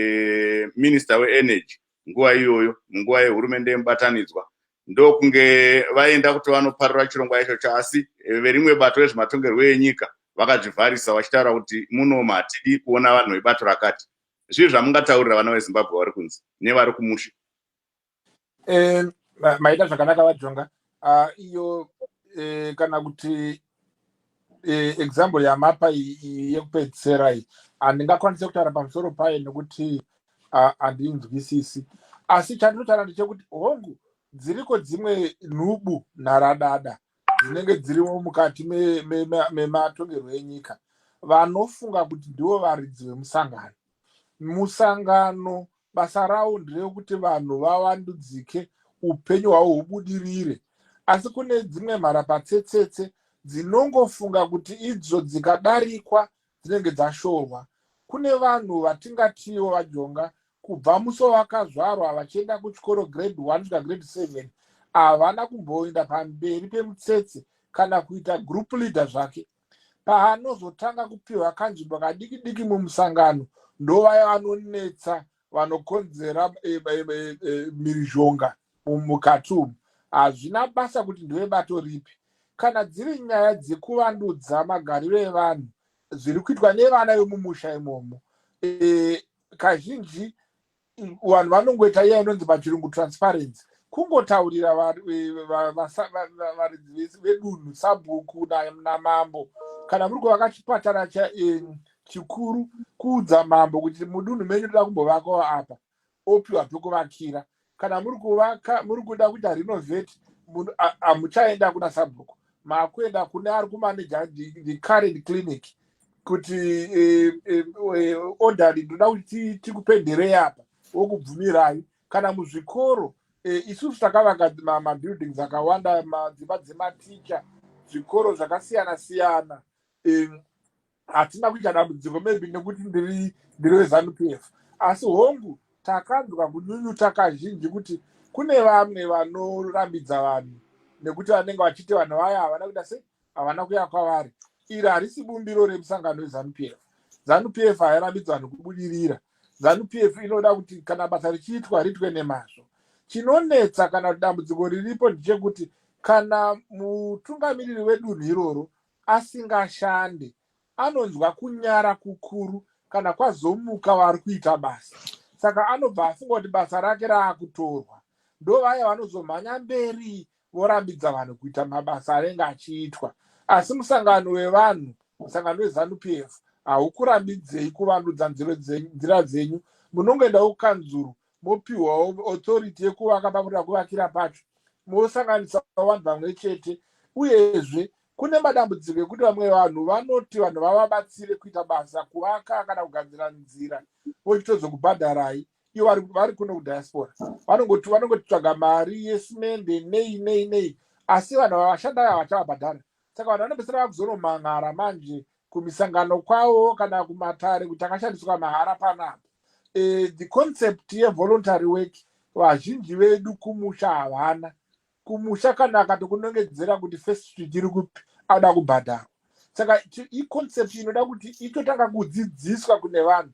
[SPEAKER 1] minister weenergy nguva iyoyo, munguva yehurumende yemubatanidzwa, ndokunge vaenda kuti vanoparura chirongwa ichocho, asi verimwe bato rezvematongerwo enyika vakazvivharisa vachitaura kuti muno hatidi kuona vanhu vebato rakati. Zvii zvamungataurira vana veZimbabwe vari kunzi nevari kumusha?
[SPEAKER 4] Maita zvakanaka vaJonga. Iyo kana kuti example yamapa yekupedzisira iyi handingakwanise kutaura pamusoro payo nekuti handinzwisisi, asi chandinotaura ndechekuti hongu dziriko dzimwe nhubu nharadada dzinenge dzirimo mukati mematongerwo enyika vanofunga kuti ndivo varidzi vemusangano. Musangano basa ravo nderekuti vanhu vavandudzike, upenyu hwavo hubudirire, asi kune dzimwe mharapatsetsetse dzinongofunga kuti idzo dzikadarikwa dzinenge dzashorwa. Kune vanhu vatingatiwo vaJonga kubva muso vakazvarwa vachienda kuchikoro grade 1 kusvika grade 7 havana kumboenda pamberi pemutsetse kana kuita group leader zvake. Paanozotanga kupiwa kanzvimbo kadiki diki mumusangano ndovaya vanonetsa, vanokonzera mhirizhonga mukati umu. Hazvina basa kuti ndiwe bato ripi. Kana dziri nyaya dzekuvandudza magariro evanhu zviri kuitwa nevana vemumusha imomo, kazhinji vanhu vanongoita iya inonzi pachirungu transparency, kungotaurira varidzi vedunhu sabhuku namambo, kana muri kuvaka chipatara chikuru kuudza mambo kuti mudunhu menyu toda kumbovakawo apa, opiwa pekuvakira. Kana muri kuda kuita renovate, hamuchaenda kuna sabhuku, makuenda kune ari kumaneja the current clinic kuti odari ndoda kuti tikupenderei apa, wokubvumirai. Kana muzvikoro isusu takavaka mabuildings akawanda, dzimba dzematicha, zvikoro zvakasiyana siyana, hatina kuita dambudziko maybe nekuti ndiri weZANU-PF, asi hongu takanzwa kunyunyuta kazhinji kuti kune vamwe vanorambidza vanhu nekuti vanenge vachiti vanhu vaya havana kuita sei, havana kuya kwavari. Iri harisi bumbiro remusangano weZANU-PF. ZANU-PF hairambidzwa vanhu kubudirira. ZANU-PF inoda kuti kana basa richiitwa riitwe nemazvo. Chinonetsa kana dambudziko riripo ndechekuti kana mutungamiriri wedunhu iroro asingashande, anonzwa kunyara kukuru kana kwazomuka vari kuita basa. Saka anobva afunga kuti basa rake raakutorwa. Ndovaya vanozomhanya mberi vorambidza vanhu kuita mabasa anenge achiitwa. Asi musangano wevanhu, musangano weZANU-PF haukurambidzei kuvandudza nzira dzenyu. Munongoendawo kanzuru mopiwawo authority yekuvaka pamunoda kuvakira pacho, mosanganisa vanhu vamwe chete. Uyezve kune madambudziko ekuti vamwe vanhu vanoti vanhu vavabatsire kuita basa, kuvaka kana kugadzira nzira, vochitozokubhadharai ivo vari kuno kudiaspora. Vanongotitsvaga mari yesimende nei, asi vanhu vavashanda havachavabhadhara. Saka vanhu vanopedzisira vakuzonomhan'ara manje kumisangano kwavo kana kumatare kuti akashandiswa mahara panapa. The concept yevoluntary work vazhinji vedu kumusha havana. Kumusha kana akatokunongedzera kuti first street iri kupi ada kubhadhara. Saka iconcept inoda kuti itotanga kudzidziswa kune vanhu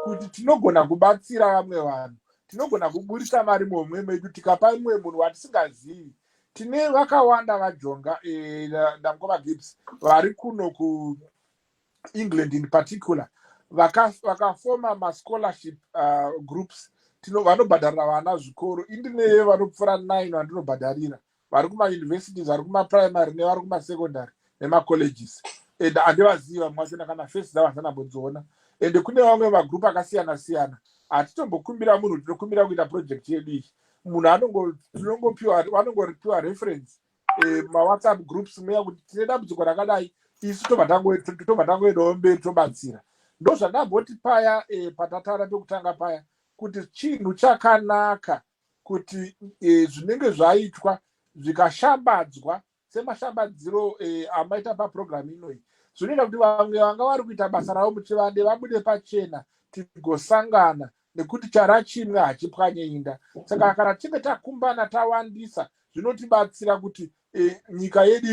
[SPEAKER 4] kuti tinogona kubatsira vamwe vanhu, tinogona kuburisa mari momwe medu tikapa mumwe munhu watisingazivi. Tine vakawanda vajonga Dankova Gibbs vari kuno England in particular vakafoma ma-scholarship groups vanobhadharira vana zvikoro. Indine vanopfuura 9 vandinobhadharira vari kuma-universities, vari kuma-primary nevari kuma-secondary nema-colleges. And handivaziva mwachona kana face dzavo hasanambodzoona. And kune vamwe magroup akasiyana-siyana. Hatitombokumbira munhu, tinokumbira kuita project yedu iyi. Munhu vanongoripiwa reference ma-WhatsApp groups meya kuti tine dambudziko rakadai, isu tobva tangoendawo mberi tobatsira. Ndo zvandamboti paya patataura pekutanga paya kuti chinhu chakanaka kuti zvinenge zvaitwa zvikashambadzwa semashambadziro amaita paprogramu inoyi, zvinoita kuti vamwe vanga vari kuita basa ravo muchivande vabude pachena, tigosangana nekuti chara chimwe hachipwanye inda. Saka kana tinge takumbana tawandisa zvinotibatsira kuti nyika yedu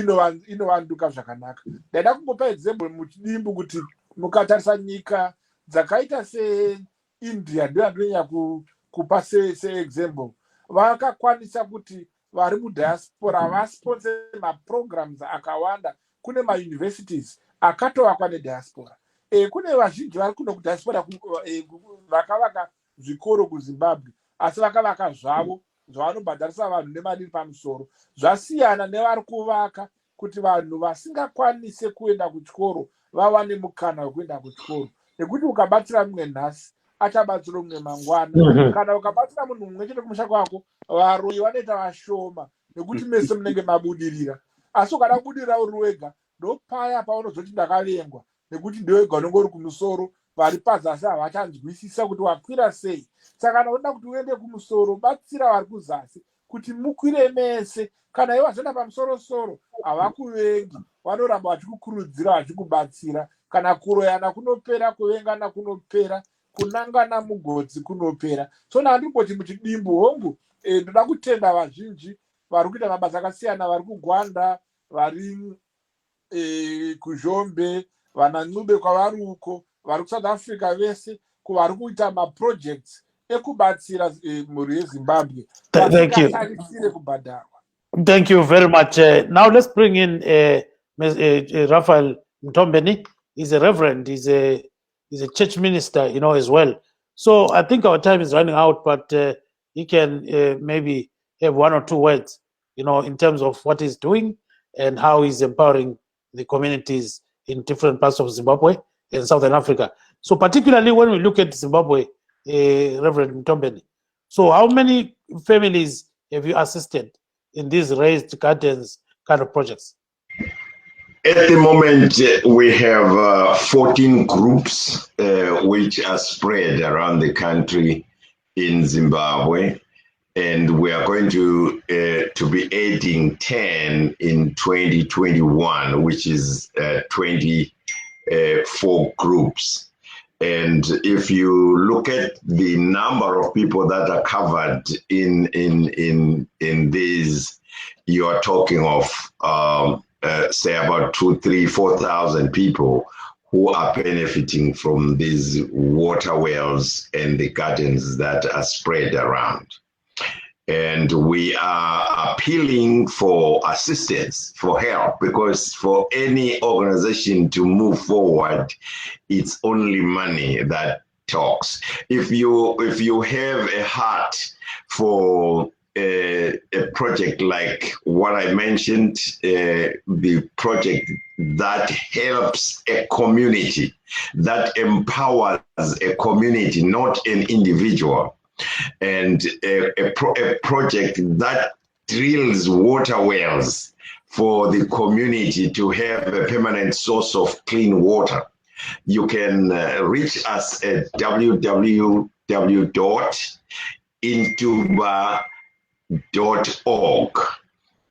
[SPEAKER 4] inovanduka zvakanaka. Ndaida kungopa example muchidimbu kuti mukatarisa nyika dzakaita seIndia ndio andonyanya kupa seexample, vakakwanisa kuti vari mudiaspora vasponse maprograms akawanda. Kune mauniversities akatovakwa nediaspora. Kune vazhinji vari kuno kudiaspora vakavaka zvikoro kuZimbabwe, asi vakavaka zvavo zvavanobhadharisa vanhu nemari pamusoro. Zvasiyana nevari kuvaka kuti vanhu vasingakwanise kuenda kuchikoro vawane mukana wekuenda kuchikoro, nekuti ukabatsira mumwe nhasi achabatsira mumwe mangwana. Kana ukabatsira munhu mumwe chete kumusha kwako, varoi vanoita vashoma nekuti mese munenge mabudirira. Asi ukada kubudirira uri wega, ndopaya paunozoti ndakavengwa, nekuti ndewega unenge uri kumusoro, vari pazasi havachanzwisisa kuti wakwira sei. Saka kana unoda kuti uende kumusoro, batsira vari kuzasi kuti mukwire mese. Kana ivo vazoenda pamusoro-soro havakuvengi, vanoramba vachikukurudzira, vachikubatsira. Kana kuroyana kunopera, kuvengana kunopera, kunangana mugodzi kunopera. So nandimboti muchidimbu hongu, ndoda kutenda vazhinji vari kuita mabasa akasiyana, vari kuGwanda, vari kuZhombe, vanaNcube kwavari uko, vari kuSouth Africa vese, vari kuita maprojects ekubatsira mhuri yeZimbabwe.
[SPEAKER 2] Thank you. Thank you very much. Now let's bring in Raphael Mtombeni. He's a reverend. He's a church minister, as well. So I think our time is running out, but he can maybe have one or two words, in terms of what he's doing and how he's empowering the communities in different parts of Zimbabwe and Southern Africa. So particularly when we look at Zimbabwe, Reverend Mtombeni, so how many families have you assisted in these raised gardens kind of projects?
[SPEAKER 6] At the moment, we have 14 groups which are spread around the country in Zimbabwe, and we are going to be adding 10 in 2021, which is 24 groups. And if you look at the number of people that are covered in these, you are talking of say about 2,000, 3,000, 4,000 people who are benefiting from these water wells and the gardens that are spread around. And we are appealing for assistance, for help, because for any organization to move forward, it's only money that talks. If you have a heart for a project like what I mentioned, the project that helps a community, that empowers a community, not an individual, and a project that drills water wells for the community to have a permanent source of clean water, you can reach us at www.intuba.org,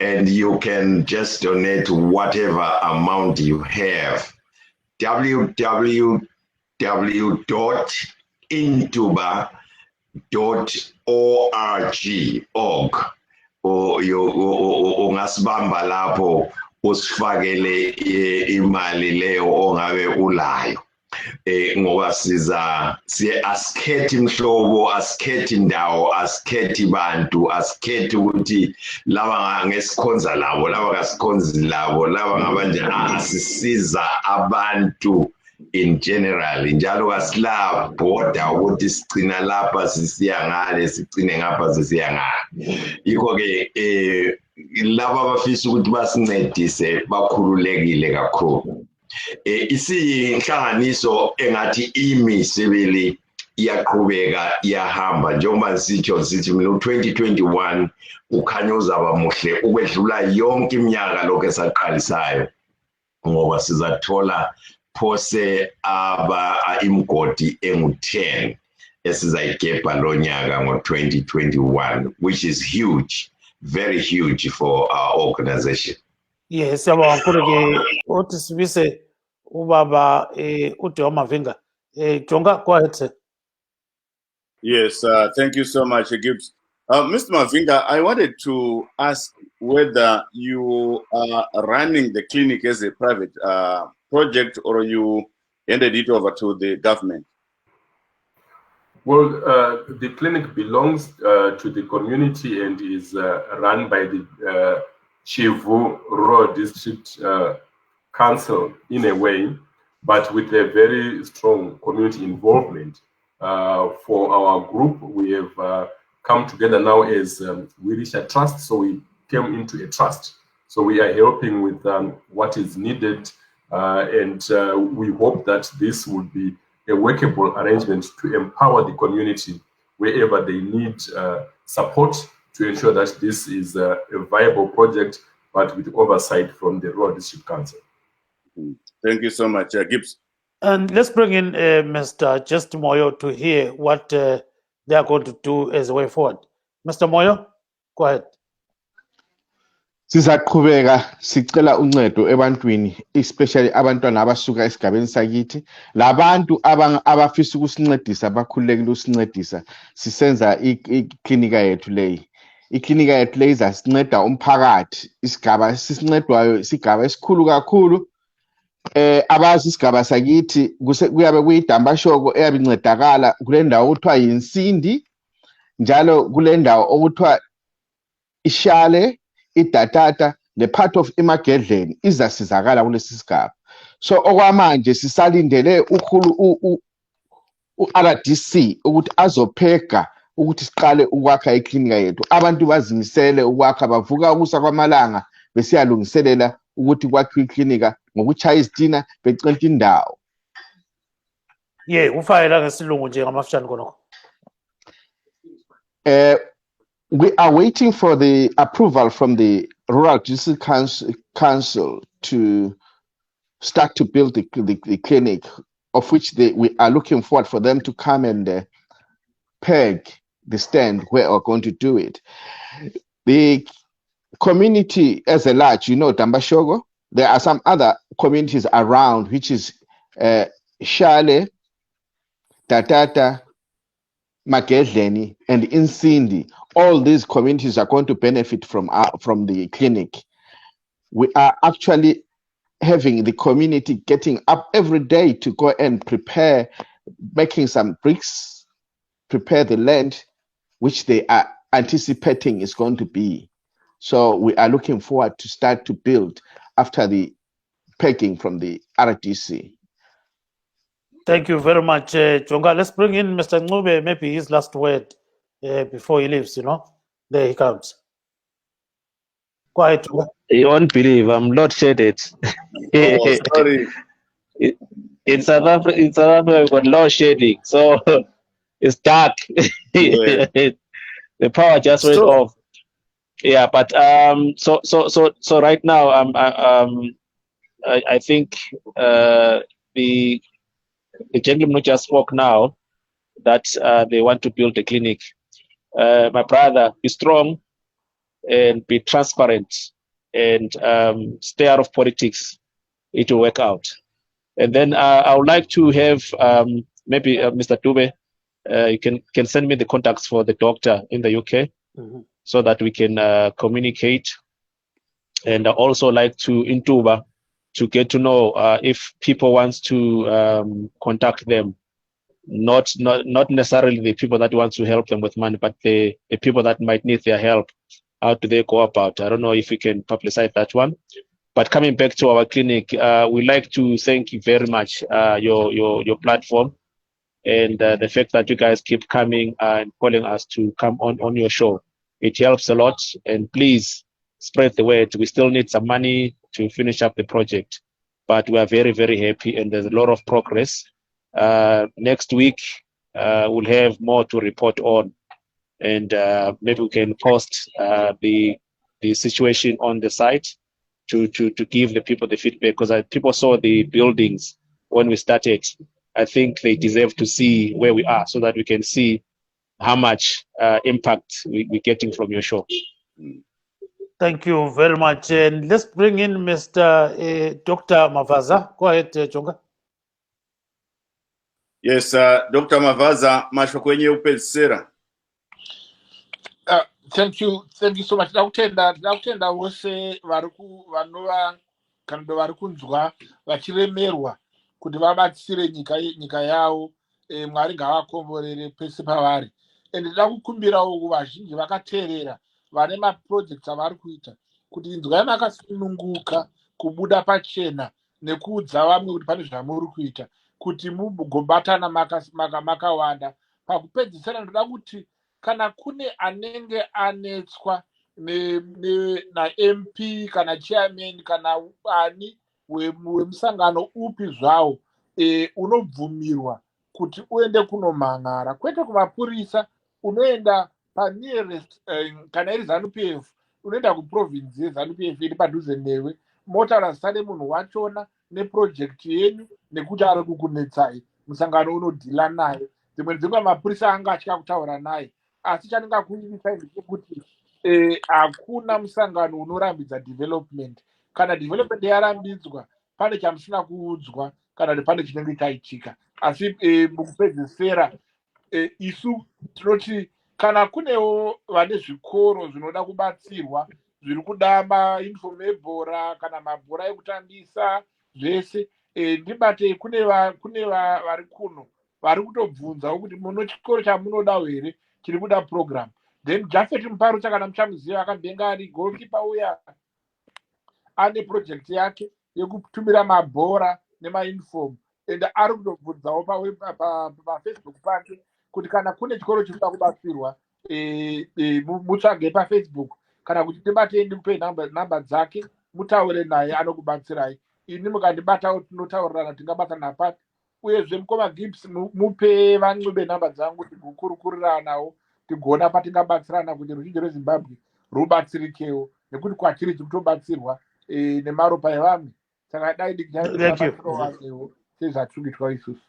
[SPEAKER 6] and you can just donate whatever amount you have www.intuba.org ungasibamba lapho usifakele imali leyo ongabe ulayo ngoba asikhethi imhlobo, asikhethi indawo, asikhethi bantu, asikhethi ukuthi laba ngesikhonza labo, laba ngasikhonzi labo, laba ngabanjani. Asisiza abantu in general, njalo kasilabhoda ukuthi sigcina lapha sisiya ngale, sigcine ngapha sisiya ngale. Yikho-ke laba abafisa ukuthi basincedise bakhululekile kakhulu. Isiyinhlanganiso engathi imisebele iyaqhubeka iyahamba njengoba sithi mina u-2021 ukhanya uzaba muhle ukwedlula yonke iminyaka lokho esaqalisayo, ngoba sizathola phose imgodi engu-10 esizayigebha lo nyaka ngo-2021, which is huge, very huge for our organization.
[SPEAKER 2] Yes, siyabonga kakhulu ke uthi sibise ubaba uDewa Mavinga. Jonga, go ahead, sir.
[SPEAKER 1] Yes, thank you so much, Gibbs. Mr. Mavinga, I wanted to ask whether you are running the clinic as a private project or you handed it over to the government.
[SPEAKER 5] Well, the clinic belongs to the community and is run by the Chivu Rural District Council in a way, but with a very strong community involvement. For our group, we have come together now as we reach a trust, so we came into a trust. So we are helping with what is needed, and we hope that this would be a workable arrangement to empower the community wherever they need support to ensure that this is a viable project, but with oversight from the Rural District Council.
[SPEAKER 1] Thank you so much, Gibbs.
[SPEAKER 2] And let's bring in Mr. Just Moyo to hear what they are going to do as a way forward. Mr. Moyo, go ahead.
[SPEAKER 7] Sizaqhubeka sicela uncedo ebantwini, especially abantwana abasuka esigabeni sakithi, labantu abafisa ukusincedisa bakhululekile ukusincedisa. Sisenza iklinika yethu leyi. Iklinika yethu leyi izasinceda umphakathi. Isigaba sisincedwayo isigaba esikhulu kakhulu. Abazi isigaba sakithi kuyabe kuyidambashoko eyabincedakala kule ndawo okuthiwa yinsindi, njalo kule ndawo okuthiwa ishale, idatata, le part of imagedleni izasizakala kulesi sigaba. So okwamanje sisalindele u-RDC ukuthi azopheka ukuthi siqale ukwakha iklinika yethu. Abantu bazimisele ukwakha, bavuka ukusa kwamalanga besiyalungiselela ukuthi kwakhiwe iklinika ngokuchaya izitina becenta indawo.
[SPEAKER 2] Ufayela ngesilungu nje ngamafishane khonokho.
[SPEAKER 7] We are waiting for the approval from the Rural District Council to start to build the clinic, of which we are looking forward for them to come and peg the stand where we're going to do it. The community as a large, Dambashogo, there are some other communities around, which is Shale, Tatata, Magedleni, and Insindi. All these communities are going to benefit from the clinic. We are actually having the community getting up every day to go and prepare, making some bricks, prepare the land, which they are anticipating is going to be. So we are looking forward to start to build after the pegging from the RDC.
[SPEAKER 2] Thank you very much, Jonga. Let's bring in Mr. Ngube, maybe his last word before he leaves, There he comes. Go ahead, Jonga.
[SPEAKER 3] You won't believe I'm not shaded.
[SPEAKER 1] Oh, sorry.
[SPEAKER 3] In South Africa, we've got low shading, so it's dark.
[SPEAKER 1] Yeah.
[SPEAKER 3] The power just went off. Yeah, but so right now I think the gentleman who just spoke now that they want to build a clinic. My brother, be strong and be transparent and stay out of politics. It will work out. And then I would like to have maybe Mr. Dube, you can send me the contacts for the doctor in the UK so that we can communicate. And I also like to, in Tuba, to get to know if people want to contact them, not necessarily the people that want to help them with money, but the people that might need their help. How do they go about? I don't know if we can publicize that one. But coming back to our clinic, we like to thank you very much, your platform, and the fact that you guys keep coming and calling us to come on your show. It helps a lot, and please spread the word. We still need some money to finish up the project, but we are very, very happy, and there's a lot of progress. Next week, we'll have more to report on, and maybe we can post the situation on the site to give the people the feedback, because people saw the buildings when we started. I think they deserve to see where we are so that we can see how much impact we're getting from your show.
[SPEAKER 2] Thank you very much. And let's bring in Mr. Dr. Mavaza. Go ahead, Jonga.
[SPEAKER 1] Yes, Dr. Mavaza, mashoko yenye upedzisira.
[SPEAKER 4] Thank you so much. Ndautenda wose vanova kana kuti vari kunzwa vachiremerwa kuti vabatsire nyika yavo. Mwari ngavakomborere pese pavari. And ndida kukumbirawo vazhinji vakateerera vane maprojects avari kuita kuti inzwai makasununguka kubuda pachena nekuudza vamwe kuti pane zvamuri kuita kuti mugobatana makawanda. Pakupedzisira ndoda kuti kana kune anenge anetswa na-MP kana chairman kana ani wemusangano upi zvawo, unobvumirwa kuti uende kunomhan'ara, kwete kumapurisa. Unoenda panearest, kana iri ZANU-PF unoenda kuprovinsi yeZANU-PF iri padhuze newe, motaura zita remunhu wachona neprojekti yenyu nekuti ari kukunetsai, musangano unodhila naye. Dzimwe mapurisa angatya kutaura naye, asi chandingakuivisai ndechekuti hakuna musangano unorambidza development. Kana development yarambidzwa, pane chamusina kuudzwa kana kuti pane chinenge chaitika. Asi mukupedzisira isu tinoti kana kunewo vane zvikoro zvinoda kubatsirwa, zviri kuda mauniform ebhora kana mabhora ekutambisa zvese, ndibate kune vari kuno vari kutobvunzawo kuti muno chikoro chamunodawo here chiri kuda program. Then Jafet Mparucha kana muchamuziva akabhenga ari goalkeeper uya ane project yake yekutumira mabhora nemauniform, and ari kutobvunzawo pafacebook pake kuti kana kune chikoro chiri kuda kubatsirwa mutsvage pafacebook, kana kuti tibatei ndimupe nhamba dzake mutaure naye anokubatsirai. Ini mukandibatawo tinotaurirana tingabatana pati. Uyezve mukoma Gibbs mupe van'ube nhamba dzangu tikukurukuriranawo tigona patingabatsirana kuti ruzhinji rweZimbabwe rubatsirikewo, nekuti kwatiri tikutobatsirwa nemaropa evamwe. Saka dai ndikutaiwo sezvatikuitwa isusu.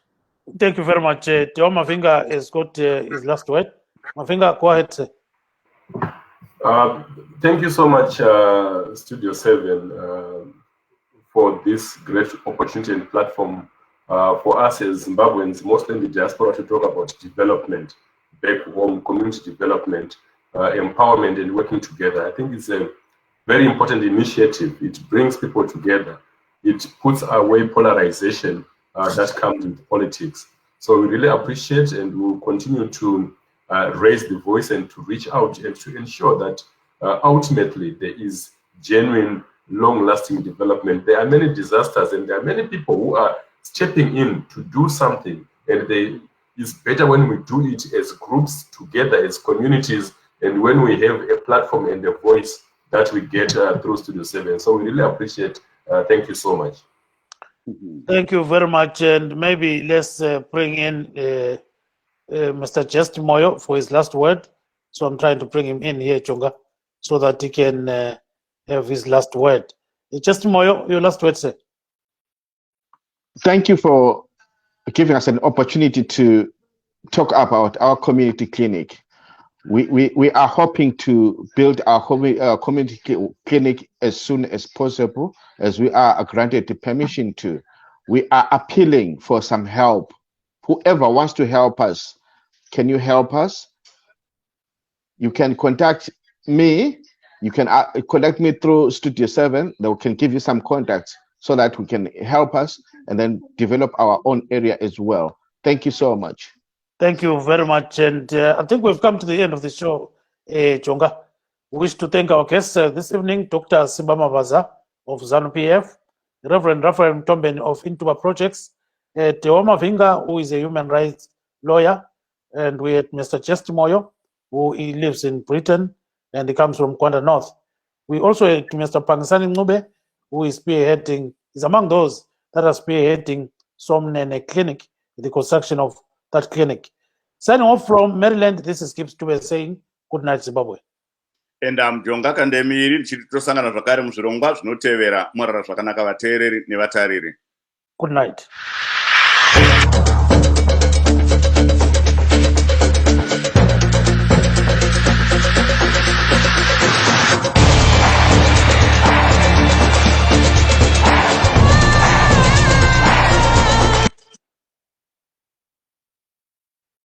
[SPEAKER 2] Thank you very much. Teo Mavinga has got his last word. Mavinga, go ahead, sir.
[SPEAKER 5] Thank you so much, Studio 7, for this great opportunity and platform for us as Zimbabweans, mostly in the diaspora, to talk about development, back home, community development, empowerment, and working together. I think it's a very important initiative. It brings people together. It puts away polarization that comes with politics. So we really appreciate, and we'll continue to raise the voice and to reach out and to ensure that ultimately there is genuine, long-lasting development. There are many disasters, and there are many people who are stepping in to do something, and it's better when we do it as groups together, as communities, and when we have a platform and a voice that we get through Studio 7. So we really appreciate. Thank you so much.
[SPEAKER 2] Thank you very much. And maybe let's bring in Mr. Just Moyo for his last word. So I'm trying to bring him in here, Chonga, so that he can have his last word. Just Moyo, your last word, sir.
[SPEAKER 7] Thank you for giving us an opportunity to talk about our community clinic. We are hoping to build our community clinic as soon as possible, as we are granted the permission to. We are appealing for some help. Whoever wants to help us, can you help us? You can contact me. You can contact me through Studio 7. They can give you some contacts so that we can help us and then develop our own area as well. Thank you so much.
[SPEAKER 2] Thank you very much. And I think we've come to the end of the show, Jonga. We wish to thank our guests this evening, Dr. Simbama Baza of ZANU-PF, Reverend Raphael Mtomben of Intuba Projects, Teoma Vinga, who is a human rights lawyer, and we had Mr. Chesty Moyo, who he lives in Britain, and he comes from Kwanda North. We also had Mr. Pangisani Ngube, who is among those that are spearheading Somnene Clinic, the construction of that clinic. Signing off from Maryland, this is Gibbs Tube saying, good night, Zimbabwe.
[SPEAKER 1] And Jonga Kandemiri, Chitosangana Vakari Musronga, Notevera, Mara Vakanaka Vatereri, Nevatariri.
[SPEAKER 2] Good night.